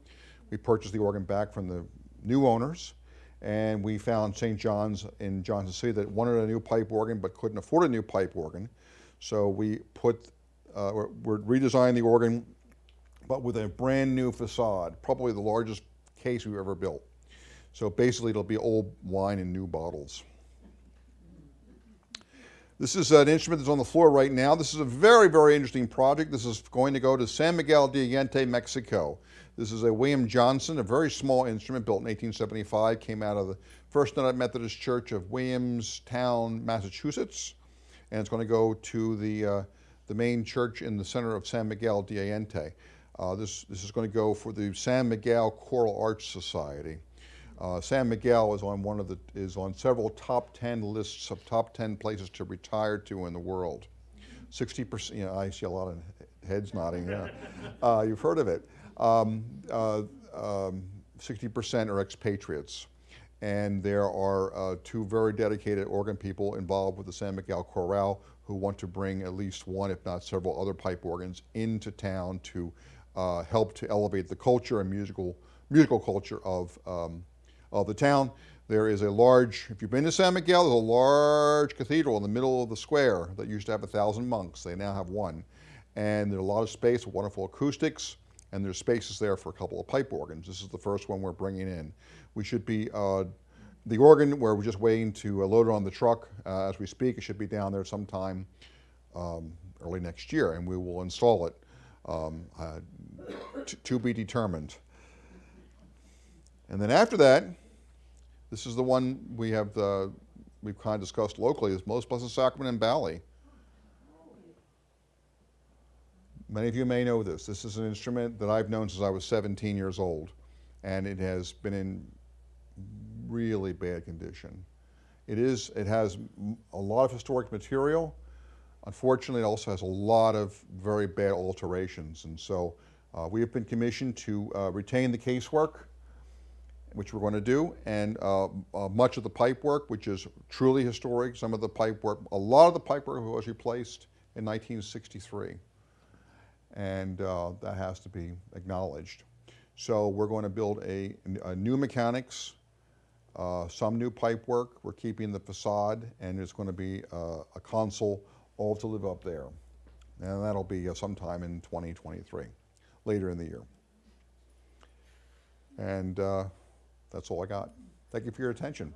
Speaker 4: We purchased the organ back from the new owners, and we found St. John's in Johnson City that wanted a new pipe organ but couldn't afford a new pipe organ. So we're redesigning the organ, but with a brand new facade, probably the largest case we've ever built. So basically it'll be old wine in new bottles. This is an instrument that's on the floor right now. This is a very, very interesting project. This is going to go to San Miguel de Allende, Mexico. This is a William Johnson, a very small instrument built in 1875, came out of the First United Methodist Church of Williamstown, Massachusetts, and it's going to go to the main church in the center of San Miguel de Allende. This is going to go for the San Miguel Choral Arts Society. San Miguel is on several top 10 lists of top 10 places to retire to in the world. 60%, you know, I see a lot of heads nodding. Yeah, you've heard of it. 60% are expatriates, and there are two very dedicated organ people involved with the San Miguel Chorale who want to bring at least one, if not several, other pipe organs into town to help to elevate the culture and musical culture of the town. There is a large, if you've been to San Miguel, there's a large cathedral in the middle of the square that used to have 1,000 monks. They now have one. And there's a lot of space, wonderful acoustics, and there's spaces there for a couple of pipe organs. This is the first one we're bringing in. We should be, the organ, where we're just waiting to load it on the truck as we speak, it should be down there sometime early next year, and we will install it, to be determined. And then after that, this is the one we've kind of discussed locally, is Most Blessed Sacrament in Bali. Many of you may know this. This is an instrument that I've known since I was 17 years old, and it has been in really bad condition. It has a lot of historic material. Unfortunately, it also has a lot of very bad alterations, and so we have been commissioned to retain the casework, which we're going to do, and much of the pipe work, which is truly historic. Some of the pipe work, a lot of the pipe work was replaced in 1963, and that has to be acknowledged. So we're going to build a new mechanics, some new pipe work. We're keeping the facade, and there's going to be a console all to live up there, and that'll be sometime in 2023, later in the year. And that's all I got. Thank you for your attention.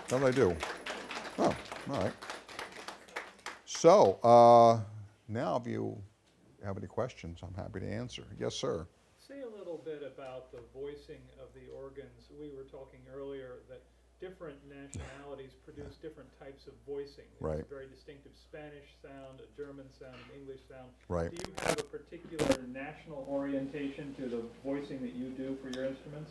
Speaker 4: How did I do? Oh, all right. So now if you have any questions, I'm happy to answer. Yes, sir.
Speaker 6: Say a little bit about the voicing of the organs. We were talking earlier that different nationalities produce different types of voicing. There's
Speaker 4: Right.
Speaker 6: a very distinctive Spanish sound, a German sound, an English sound.
Speaker 4: Right.
Speaker 6: Do you have a particular national orientation to the voicing that you do for your instruments?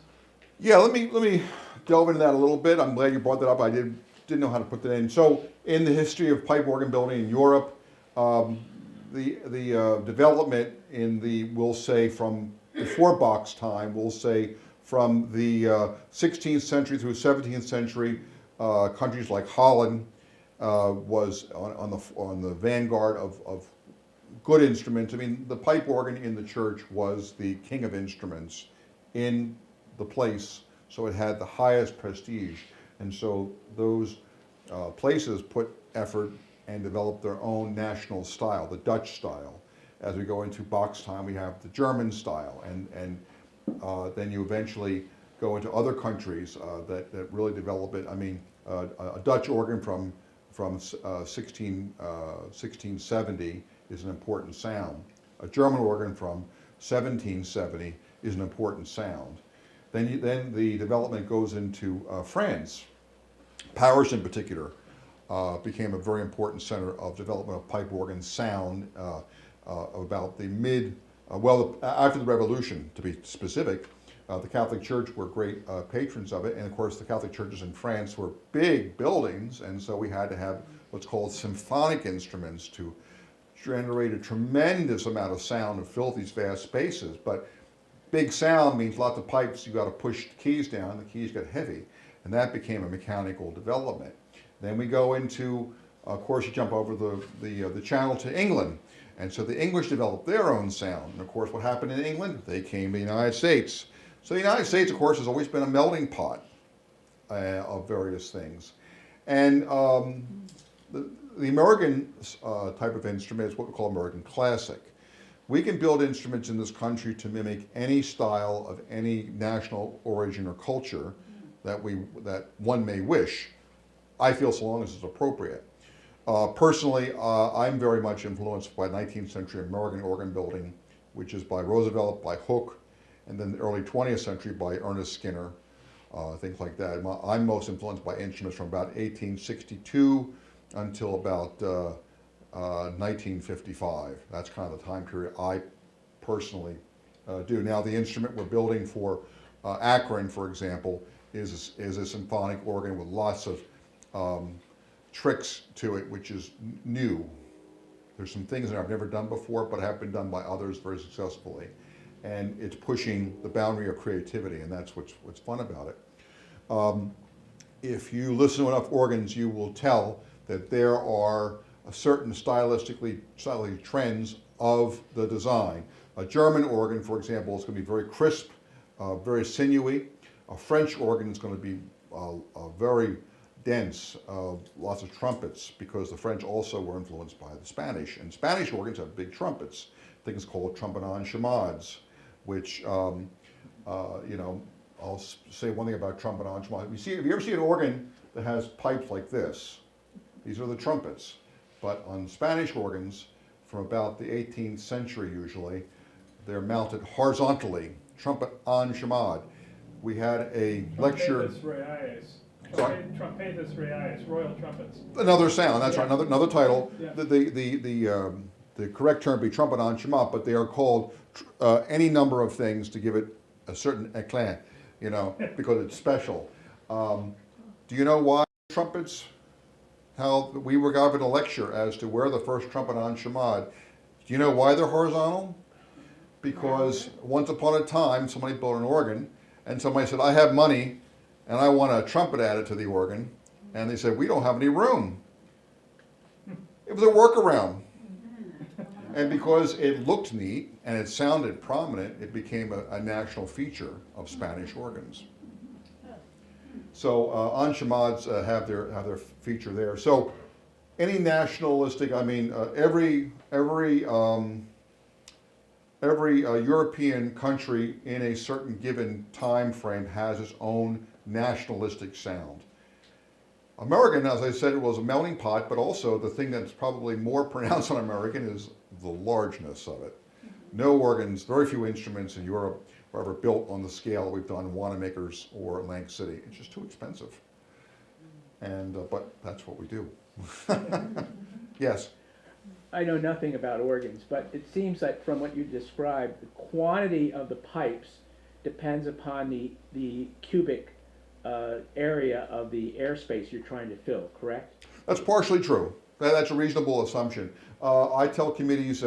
Speaker 4: Yeah, let me delve into that a little bit. I'm glad you brought that up. I didn't know how to put that in. So, in the history of pipe organ building in Europe, the development in we'll say from before Bach's time, we'll say from the 16th century through 17th century, countries like Holland was on the vanguard of good instruments. I mean, the pipe organ in the church was the king of instruments in the place, so it had the highest prestige. And so those places put effort and developed their own national style, the Dutch style. As we go into Bach's time, we have the German style, and then you eventually go into other countries that really develop it. I mean, a Dutch organ from 1670 is an important sound. A German organ from 1770 is an important sound. Then the development goes into France. Paris in particular became a very important center of development of pipe organ sound about the after the Revolution, to be specific. The Catholic Church were great patrons of it, and of course the Catholic churches in France were big buildings, and so we had to have what's called symphonic instruments to generate a tremendous amount of sound and fill these vast spaces. But big sound means lots of pipes, you got to push the keys down, the keys get heavy, and that became a mechanical development. Then we go into, of course, you jump over the channel to England, And so the English developed their own sound. And of course, what happened in England? They came to the United States. So the United States, of course, has always been a melting pot of various things. And the American type of instrument is what we call American classic. We can build instruments in this country to mimic any style of any national origin or culture that one may wish. I feel so long as it's appropriate. Personally, I'm very much influenced by 19th century American organ building, which is by Roosevelt, by Hooke, and then the early 20th century by Ernest Skinner, things like that. I'm most influenced by instruments from about 1862 until about 1955. That's kind of the time period I personally do. Now, the instrument we're building for Akron, for example, is a symphonic organ with lots of tricks to it, which is new. There's some things that I've never done before, but have been done by others very successfully. And it's pushing the boundary of creativity, and that's what's fun about it. If you listen to enough organs, you will tell that there are a certain stylistic trends of the design. A German organ, for example, is going to be very crisp, very sinewy. A French organ is going to be very dense, lots of trumpets, because the French also were influenced by the Spanish. And Spanish organs have big trumpets, things called trombones chamades, which, you know, I'll say one thing about trombones chamades. Have you ever seen an organ that has pipes like this? These are the trumpets. But on Spanish organs, from about the 18th century usually, they're mounted horizontally, trumpet en chamade. We had a lecture.
Speaker 6: Trompetas reales.
Speaker 4: Sorry?
Speaker 6: Trompetas reales, royal trumpets.
Speaker 4: Another sound, that's
Speaker 6: Yeah.
Speaker 4: right, another title.
Speaker 6: Yeah.
Speaker 4: The correct term would be trumpet en chamade, but they are called any number of things to give it a certain éclat, you know, because it's special. Do you know why trumpets? How we were given a lecture as to where the first trumpet en chamade. Do you know why they're horizontal? Because once upon a time, somebody built an organ, and somebody said, I have money, and I want a trumpet added to the organ. And they said, we don't have any room. It was a workaround. And because it looked neat and it sounded prominent, it became a national feature of Spanish organs. So en chamades have their feature there. So any nationalistic, I mean, every European country in a certain given time frame has its own nationalistic sound. American, as I said, it was a melting pot, but also the thing that's probably more pronounced on American is the largeness of it. No organs, very few instruments in Europe were ever built on the scale we've done in Wanamaker's or Atlantic City. It's just too expensive. And but that's what we do. Yes.
Speaker 7: I know nothing about organs, but it seems like from what you described, the quantity of the pipes depends upon the cubic area of the airspace you're trying to fill, correct?
Speaker 4: That's partially true. That's a reasonable assumption. I tell committees,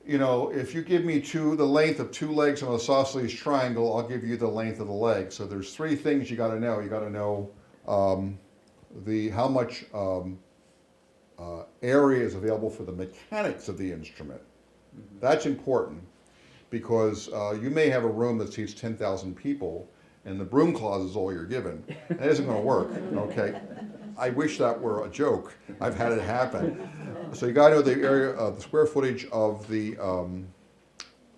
Speaker 4: you know, if you give me the length of two legs on a isosceles triangle, I'll give you the length of the leg. So there's three things you got to know. You got to know how much area is available for the mechanics of the instrument. Mm-hmm. That's important because you may have a room that seats 10,000 people and the broom closet is all you're given. That isn't going to work, okay? I wish that were a joke. I've had it happen. So you got to know the area, the square footage of the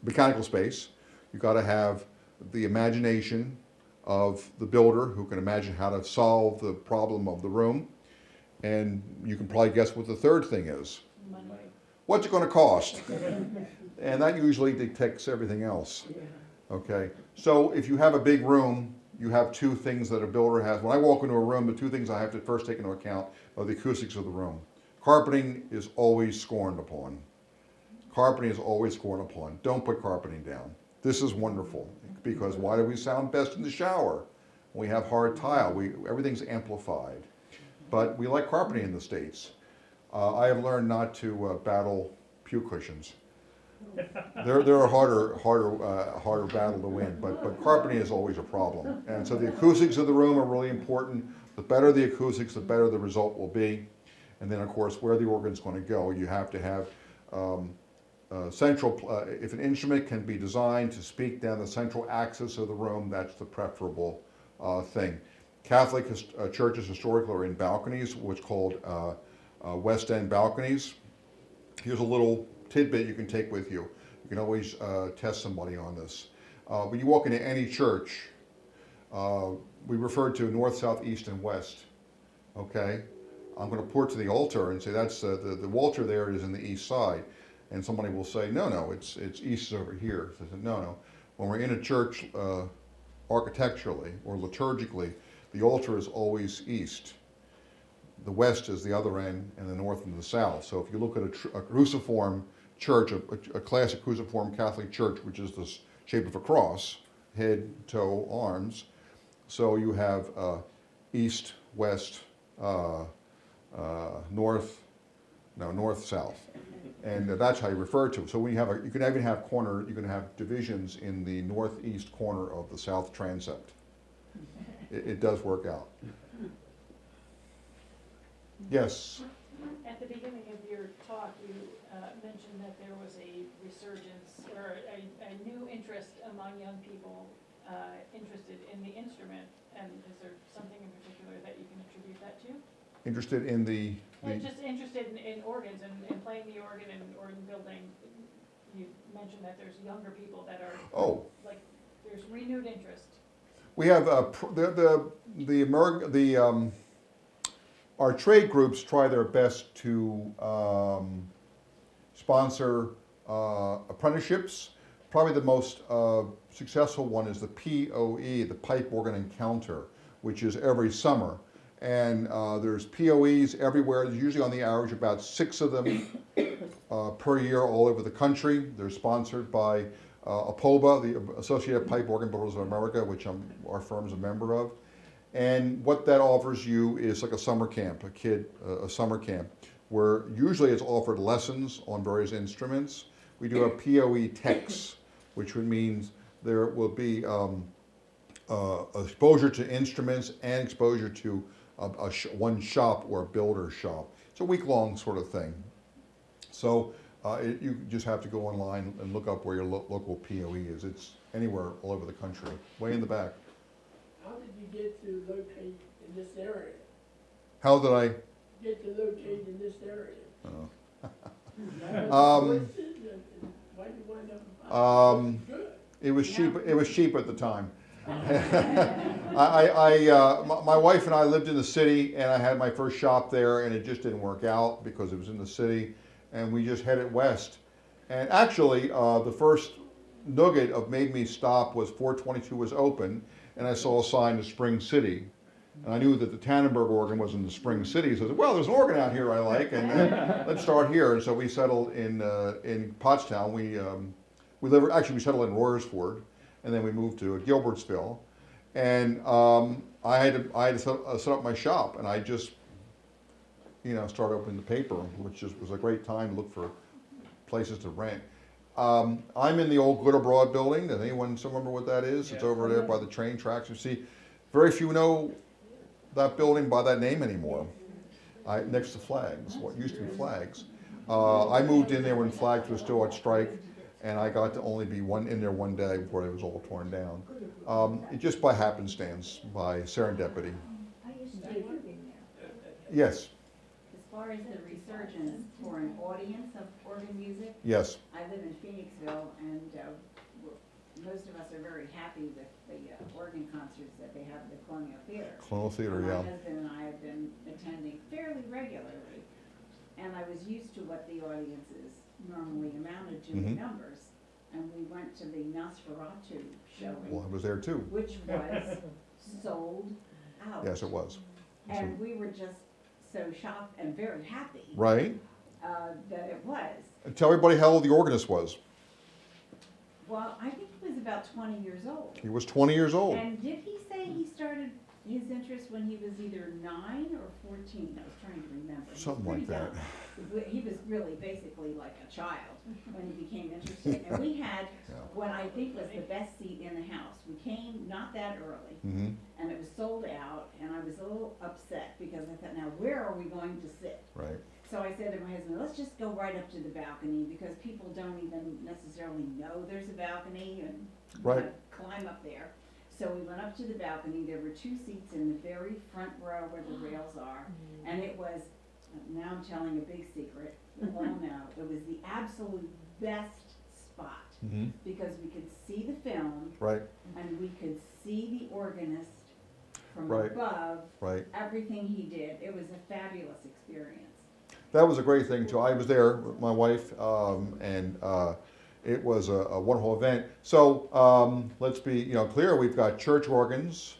Speaker 4: mechanical space. You got to have the imagination of the builder who can imagine how to solve the problem of the room. And you can probably guess what the third thing is.
Speaker 3: Money.
Speaker 4: What's it going to cost? And that usually dictates everything else. Okay, so if you have a big room, you have two things that a builder has. When I walk into a room, the two things I have to first take into account are the acoustics of the room. Carpeting is always scorned upon. Carpeting is always scorned upon. Don't put carpeting down. This is wonderful, because why do we sound best in the shower? When we have hard tile, everything's amplified. But we like carpeting in the States. I have learned not to battle pew cushions. They're a harder battle to win, but carpeting is always a problem. And so the acoustics of the room are really important. The better the acoustics, the better the result will be. And then, of course, where the organ's going to go, you have to have if an instrument can be designed to speak down the central axis of the room, that's the preferable thing. Catholic churches historically are in balconies, what's called West End balconies. Here's a little tidbit you can take with you. You can always test somebody on this. When you walk into any church, we refer to north, south, east, and west. Okay? I'm going to point to the altar and say that's the altar there is in the east side. And somebody will say, no, it's east is over here. So I said, no. When we're in a church architecturally or liturgically, the altar is always east. The west is the other end, and the north and the south. So if you look at a cruciform church, a classic cruciform Catholic church, which is the shape of a cross, head, toe, arms. So you have east, west, north, south. And that's how you refer to it. So when you have you can even have you can have divisions in the northeast corner of the south transept. It does work out. Yes.
Speaker 5: At the beginning of your talk, you mentioned that there was a resurgence or a new interest among young people interested in the instrument. And is there something in particular that you can attribute that to?
Speaker 4: Interested in the
Speaker 5: Just interested in organs and playing the organ and organ building. You mentioned that there's younger people that are like there's renewed interest.
Speaker 4: We have our trade groups try their best to sponsor apprenticeships. Probably the most successful one is the POE, the Pipe Organ Encounter, which is every summer. And there's POEs everywhere. There's usually on the average about 6 of them per year all over the country. They're sponsored by APOBA, the Associated Pipe Organ Builders of America, which our firm is a member of. And what that offers you is like a summer camp, a summer camp, where usually it's offered lessons on various instruments. We do a POE techs, which would mean there will be exposure to instruments and exposure to one shop or a builder shop. It's a week-long sort of thing. So you just have to go online and look up where your local POE is. It's anywhere all over the country, way in the back.
Speaker 8: How did you get to locate in this area?
Speaker 4: How did I?
Speaker 8: Get to locate in this area?
Speaker 4: Oh.
Speaker 8: Why did you wind up? Good.
Speaker 4: It was cheap. It was cheap at the time. My wife and I lived in the city, and I had my first shop there, and it just didn't work out because it was in the city, and we just headed west. And actually, the first nugget of made me stop was 422 was open, and I saw a sign to Spring City, and I knew that the Tannenberg organ was in the Spring City. So I said, well, there's an organ out here I like, and let's start here. And so we settled in Pottstown. We settled in Royersford, and then we moved to Gilbertsville, and I had to set up my shop, and I just, started opening the paper, which was a great time to look for places to rent. I'm in the old Good Abroad building. Does anyone still remember what that is? It's over there by the train tracks. You see, very few know that building by that name anymore. Next to Flags, what used to be Flags. I moved in there when Flags was still on strike, and I got to only be in there one day before it was all torn down. Just by happenstance, by serendipity.
Speaker 9: I used to work in there.
Speaker 4: Yes.
Speaker 9: As far as the resurgence for an audience of organ music,
Speaker 4: Yes.
Speaker 9: I live in Phoenixville, and most of us are very happy with the organ concerts that they have at the Colonial Theater.
Speaker 4: Colonial Theater, yeah.
Speaker 9: My husband and I have been attending fairly regularly, and I was used to what the audiences normally amounted to in numbers. And we went to the Nosferatu showing.
Speaker 4: Well, I was there too.
Speaker 9: Which was sold out.
Speaker 4: Yes, it was.
Speaker 9: And we were just so shocked and very happy.
Speaker 4: Right.
Speaker 9: That it was.
Speaker 4: And tell everybody how old the organist was.
Speaker 9: Well, I think he was about 20 years old.
Speaker 4: He was 20 years old.
Speaker 9: And did he say he started his interest when he was either 9 or 14? I was trying to remember.
Speaker 4: Something like that.
Speaker 9: He was really basically like a child when he became interested. And we had what I think was the best seat in the house. We came not that early, and it was sold out, and I was a little upset because I thought, now where are we going to sit?
Speaker 4: Right.
Speaker 9: so I said to my husband, let's just go right up to the balcony, because people don't even necessarily know there's a balcony and
Speaker 4: Right.
Speaker 9: climb up there. So we went up to the balcony, there were 2 seats in the very front row where the rails are, and it was, now I'm telling a big secret, you all know, it was the absolute best spot,
Speaker 4: Mm-hmm.
Speaker 9: because we could see the film,
Speaker 4: Right,
Speaker 9: and we could see the organist from
Speaker 4: Right.
Speaker 9: above,
Speaker 4: right.
Speaker 9: everything he did. It was a fabulous experience.
Speaker 4: That was a great thing too. I was there with my wife, and it was a wonderful event. So let's be, clear. We've got church organs,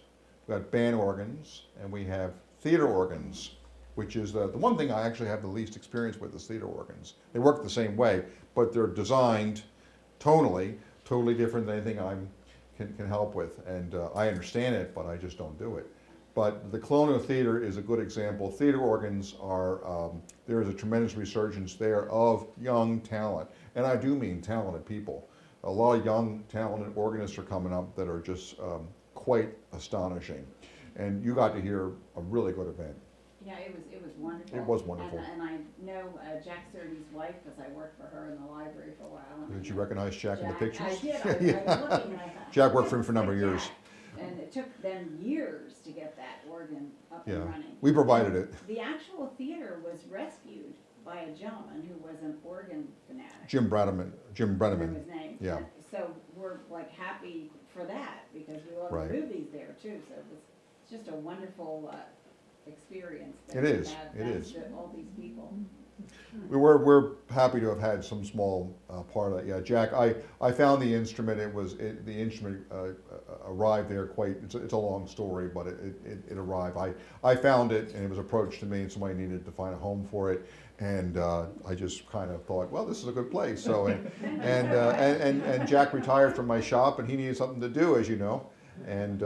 Speaker 4: we've got band organs, and we have theater organs, which is the one thing I actually have the least experience with is theater organs. They work the same way, but they're designed tonally totally different than anything I can help with. And I understand it, but I just don't do it. But the Colonial Theater is a good example. Theater organs are, there is a tremendous resurgence there of young talent. And I do mean talented people. A lot of young, talented organists are coming up that are just quite astonishing. And you got to hear a really good event.
Speaker 9: Yeah, it was wonderful.
Speaker 4: It was wonderful.
Speaker 9: And I know Jack Surtees' wife, because I worked for her in the library for a while. and
Speaker 4: Did
Speaker 9: I
Speaker 4: you
Speaker 9: know
Speaker 4: recognize Jack in the pictures?
Speaker 9: I did. I was looking and I thought.
Speaker 4: Jack worked
Speaker 9: "Oh,
Speaker 4: for him for a number of
Speaker 9: that's
Speaker 4: years.
Speaker 9: Jack." And it took them years to get that organ up
Speaker 4: Yeah,
Speaker 9: and running.
Speaker 4: we provided it.
Speaker 9: The actual theater was rescued by a gentleman who was an organ fanatic.
Speaker 4: Jim Brenneman.
Speaker 9: I remember his name.
Speaker 4: Yeah.
Speaker 9: And so we're like happy for that, because we love
Speaker 4: Right.
Speaker 9: the movies there too, so it's just a wonderful experience. that
Speaker 4: It
Speaker 9: we
Speaker 4: is,
Speaker 9: had
Speaker 4: it
Speaker 9: thanks
Speaker 4: is.
Speaker 9: to all these people.
Speaker 4: We're happy to have had some small part of that. Yeah, Jack, I found the instrument. The instrument arrived there quite. It's a long story, but it arrived. I found it, and it was approached to me, and somebody needed to find a home for it, and I just kind of thought, well, this is a good place. So and Jack retired from my shop, and he needed something to do, as you know, and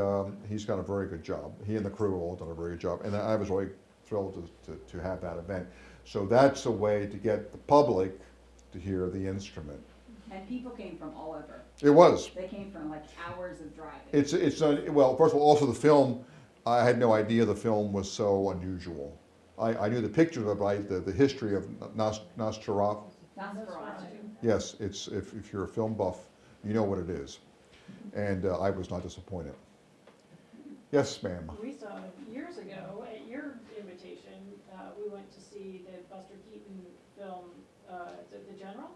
Speaker 4: he's got a very good job. He and the crew all done a very good job, and I was really thrilled to have that event. So that's a way to get the public to hear the instrument.
Speaker 9: And people came from all over.
Speaker 4: It was.
Speaker 9: They came from like hours of driving.
Speaker 4: Well, first of all, also the film, I had no idea the film was so unusual. I knew the pictures of it, the history of Nosferatu.
Speaker 9: Nosferatu.
Speaker 4: Yes, if you're a film buff, you know what it is. And I was not disappointed. Yes, ma'am.
Speaker 5: We saw years ago, at your invitation, we went to see the Buster Keaton film, The General?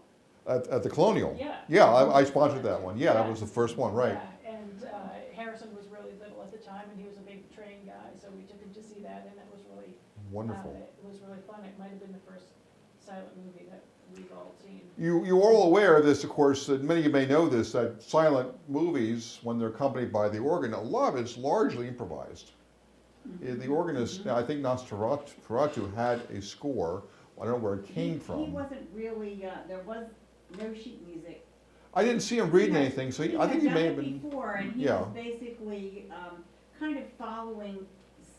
Speaker 4: At the Colonial.
Speaker 5: Yeah.
Speaker 4: Yeah, I sponsored that one. Yeah, that
Speaker 5: Yeah.
Speaker 4: was the first one, right.
Speaker 5: Yeah, and Harrison was really little at the time, and he was a big train guy, so we took him to see that, and it was really,
Speaker 4: Wonderful.
Speaker 5: it was really fun. It might have been the first silent movie that we've all seen.
Speaker 4: You're all aware of this, of course, that many of you may know this, that silent movies, when they're accompanied by the organ, a lot of it's largely improvised. The organist, I think Nosferatu had a score. I don't know where it came from.
Speaker 9: He wasn't really, there was no sheet music.
Speaker 4: I didn't see him reading
Speaker 9: He had-
Speaker 4: anything, so I think he
Speaker 9: had
Speaker 4: may
Speaker 9: done
Speaker 4: have
Speaker 9: it
Speaker 4: been.
Speaker 9: before, and he
Speaker 4: yeah.
Speaker 9: was basically kind of following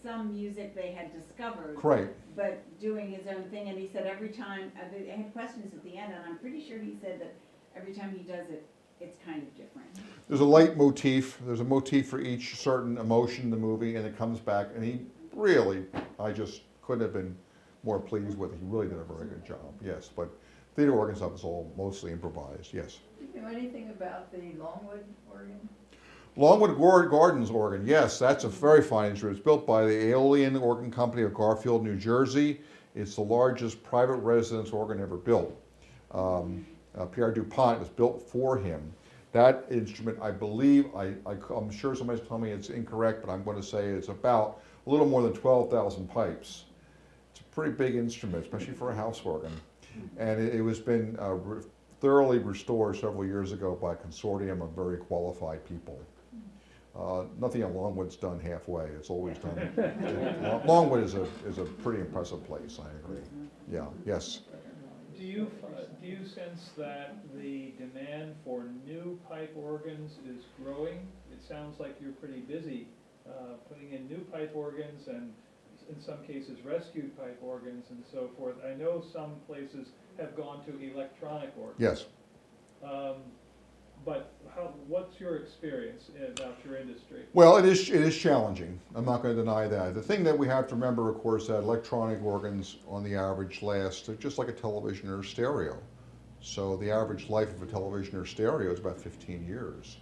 Speaker 9: some music they had discovered.
Speaker 4: Right.
Speaker 9: But doing his own thing, and he said every time, they had questions at the end, and I'm pretty sure he said that every time he does it, it's kind of different.
Speaker 4: There's a leitmotif. There's a motif for each certain emotion in the movie, and it comes back. And he really, I just couldn't have been more pleased with it. He really did a very good job. Yes, but theater organ stuff is all mostly improvised. Yes.
Speaker 3: Do you know anything about the Longwood organ?
Speaker 4: Longwood Gardens organ, yes, that's a very fine instrument. It's built by the Aeolian Organ Company of Garfield, New Jersey. It's the largest private residence organ ever built. Pierre Dupont was built for him. That instrument, I believe, I'm sure somebody's telling me it's incorrect, but I'm going to say it's about a little more than 12,000 pipes. It's a pretty big instrument, especially for a house organ. And it was been thoroughly restored several years ago by a consortium of very qualified people. Nothing at Longwood's done halfway. It's always done. Longwood is a pretty impressive place. I agree. Yeah. Yes.
Speaker 6: Do you sense that the demand for new pipe organs is growing? It sounds like you're pretty busy putting in new pipe organs and in some cases rescued pipe organs and so forth. I know some places have gone to electronic organs.
Speaker 4: Yes.
Speaker 6: but what's your experience about your industry?
Speaker 4: Well, it is challenging. I'm not going to deny that. The thing that we have to remember, of course, that electronic organs on the average last, they're just like a television or a stereo. So the average life of a television or stereo is about 15 years.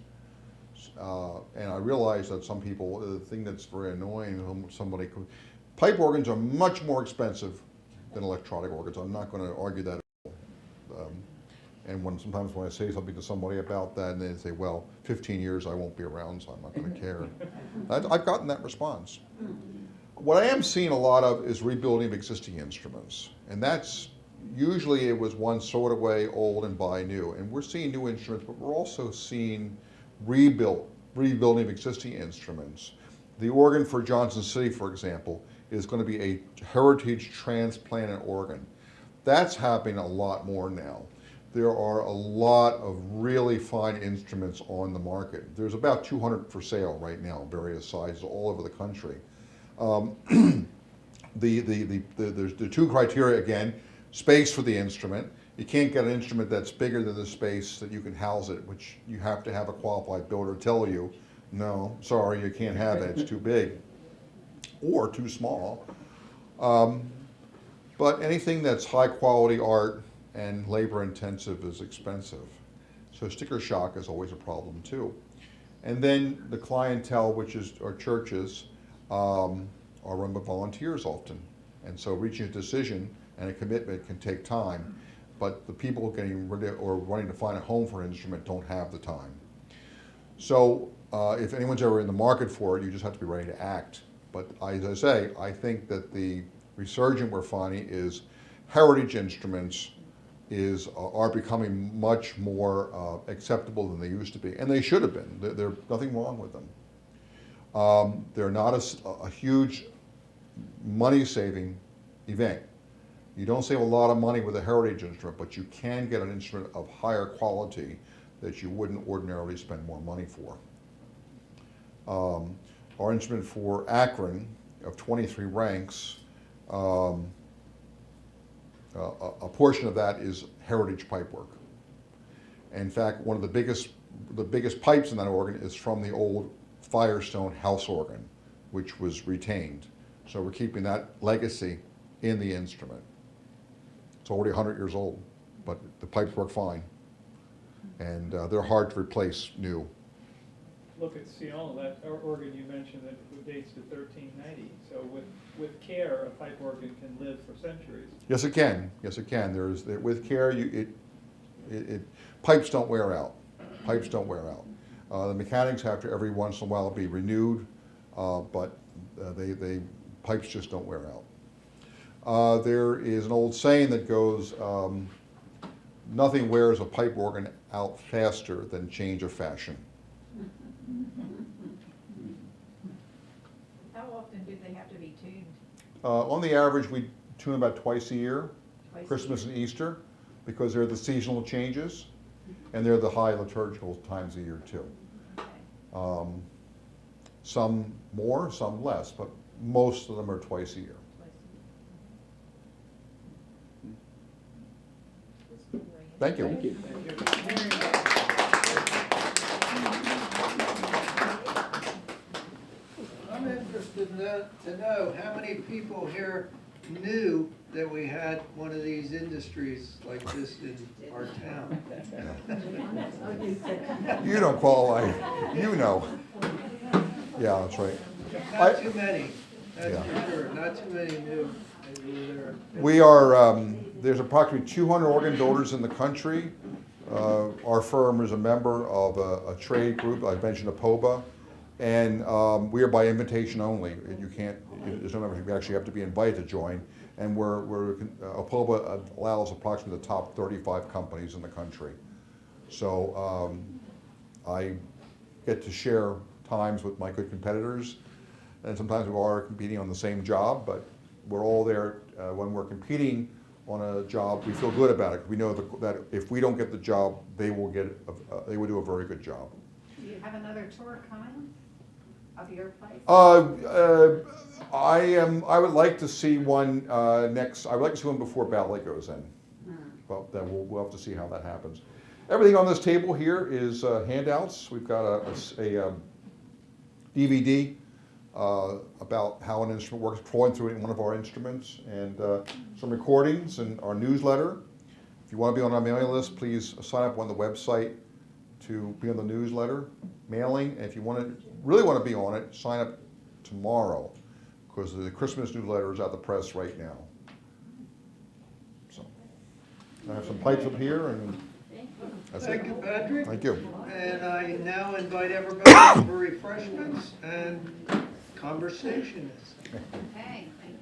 Speaker 4: And I realize that some people, the thing that's very annoying, pipe organs are much more expensive than electronic organs. I'm not going to argue that at all. And sometimes when I say something to somebody about that, and they say, well, 15 years I won't be around, so I'm not going to care. I've gotten that response. What I am seeing a lot of is rebuilding of existing instruments. And that's, usually it was one sort of way, old and buy new. And we're seeing new instruments, but we're also seeing rebuilding of existing instruments. The organ for Johnson City, for example, is going to be a heritage transplanted organ. That's happening a lot more now. There are a lot of really fine instruments on the market. There's about 200 for sale right now, various sizes all over the country. There's the two criteria again: space for the instrument. You can't get an instrument that's bigger than the space that you can house it, which you have to have a qualified builder tell you, no, sorry, you can't have it, it's too big or too small. But anything that's high quality art and labor intensive is expensive. So sticker shock is always a problem too. And then the clientele, which is our churches, are run by volunteers often. And so reaching a decision and a commitment can take time, but the people getting ready or wanting to find a home for an instrument don't have the time. So if anyone's ever in the market for it, you just have to be ready to act. But as I say, I think that the resurgence we're finding is heritage instruments are becoming much more acceptable than they used to be, and they should have been. There's nothing wrong with them. They're not a huge money-saving event. You don't save a lot of money with a heritage instrument, but you can get an instrument of higher quality that you wouldn't ordinarily spend more money for. Our instrument for Akron of 23 ranks, a portion of that is heritage pipe work. In fact, one of the biggest pipes in that organ is from the old Firestone house organ, which was retained. So we're keeping that legacy in the instrument. It's already 100 years old, but the pipes work fine. And they're hard to replace new.
Speaker 6: Look at Sion, that organ you mentioned that dates to 1390. So with care, a pipe organ can live for centuries.
Speaker 4: Yes, it can. Yes, it can. With care, pipes don't wear out. Pipes don't wear out. The mechanics have to every once in a while be renewed, but pipes just don't wear out. There is an old saying that goes, nothing wears a pipe organ out faster than change of fashion.
Speaker 3: How often do they have to be tuned?
Speaker 4: On the average, we tune about twice a year,
Speaker 3: Twice a
Speaker 4: Christmas
Speaker 3: year?
Speaker 4: and Easter, because they're the seasonal changes, and they're the high liturgical times of year too.
Speaker 3: Okay.
Speaker 4: Some more, some less, but most of them are twice a year.
Speaker 3: Twice a year.
Speaker 4: Thank you.
Speaker 7: Thank you.
Speaker 1: I'm interested to know how many people here knew that we had one of these industries like this in our town.
Speaker 4: You don't qualify, you know. Yeah, that's right.
Speaker 1: Not too many, that's
Speaker 4: Yeah.
Speaker 1: for sure, not too many knew that we were there.
Speaker 4: We are, there's approximately 200 organ builders in the country. Our firm is a member of a trade group, I mentioned APOBA, and we are by invitation only. You can't, there's no membership, you actually have to be invited to join. And APOBA allows approximately the top 35 companies in the country. So I get to share times with my good competitors, and sometimes we are competing on the same job, but we're all there. When we're competing on a job, we feel good about it. We know that if we don't get the job, they will they will do a very good job.
Speaker 10: Do you have another tour coming of your place?
Speaker 4: I would like to see one I would like to see one before ballet goes in. But then we'll have to see how that happens. Everything on this table here is handouts. We've got a DVD about how an instrument works, crawling through it in one of our instruments, and some recordings and our newsletter. If you want to be on our mailing list, please sign up on the website to be on the newsletter mailing. And if you really want to be on it, sign up tomorrow, because the Christmas newsletter is out the press right now. So I have some pipes up here, and that's
Speaker 1: Thank
Speaker 4: it.
Speaker 1: you, Patrick.
Speaker 4: Thank you.
Speaker 1: And I now invite everybody for refreshments and conversations.
Speaker 10: Okay, thank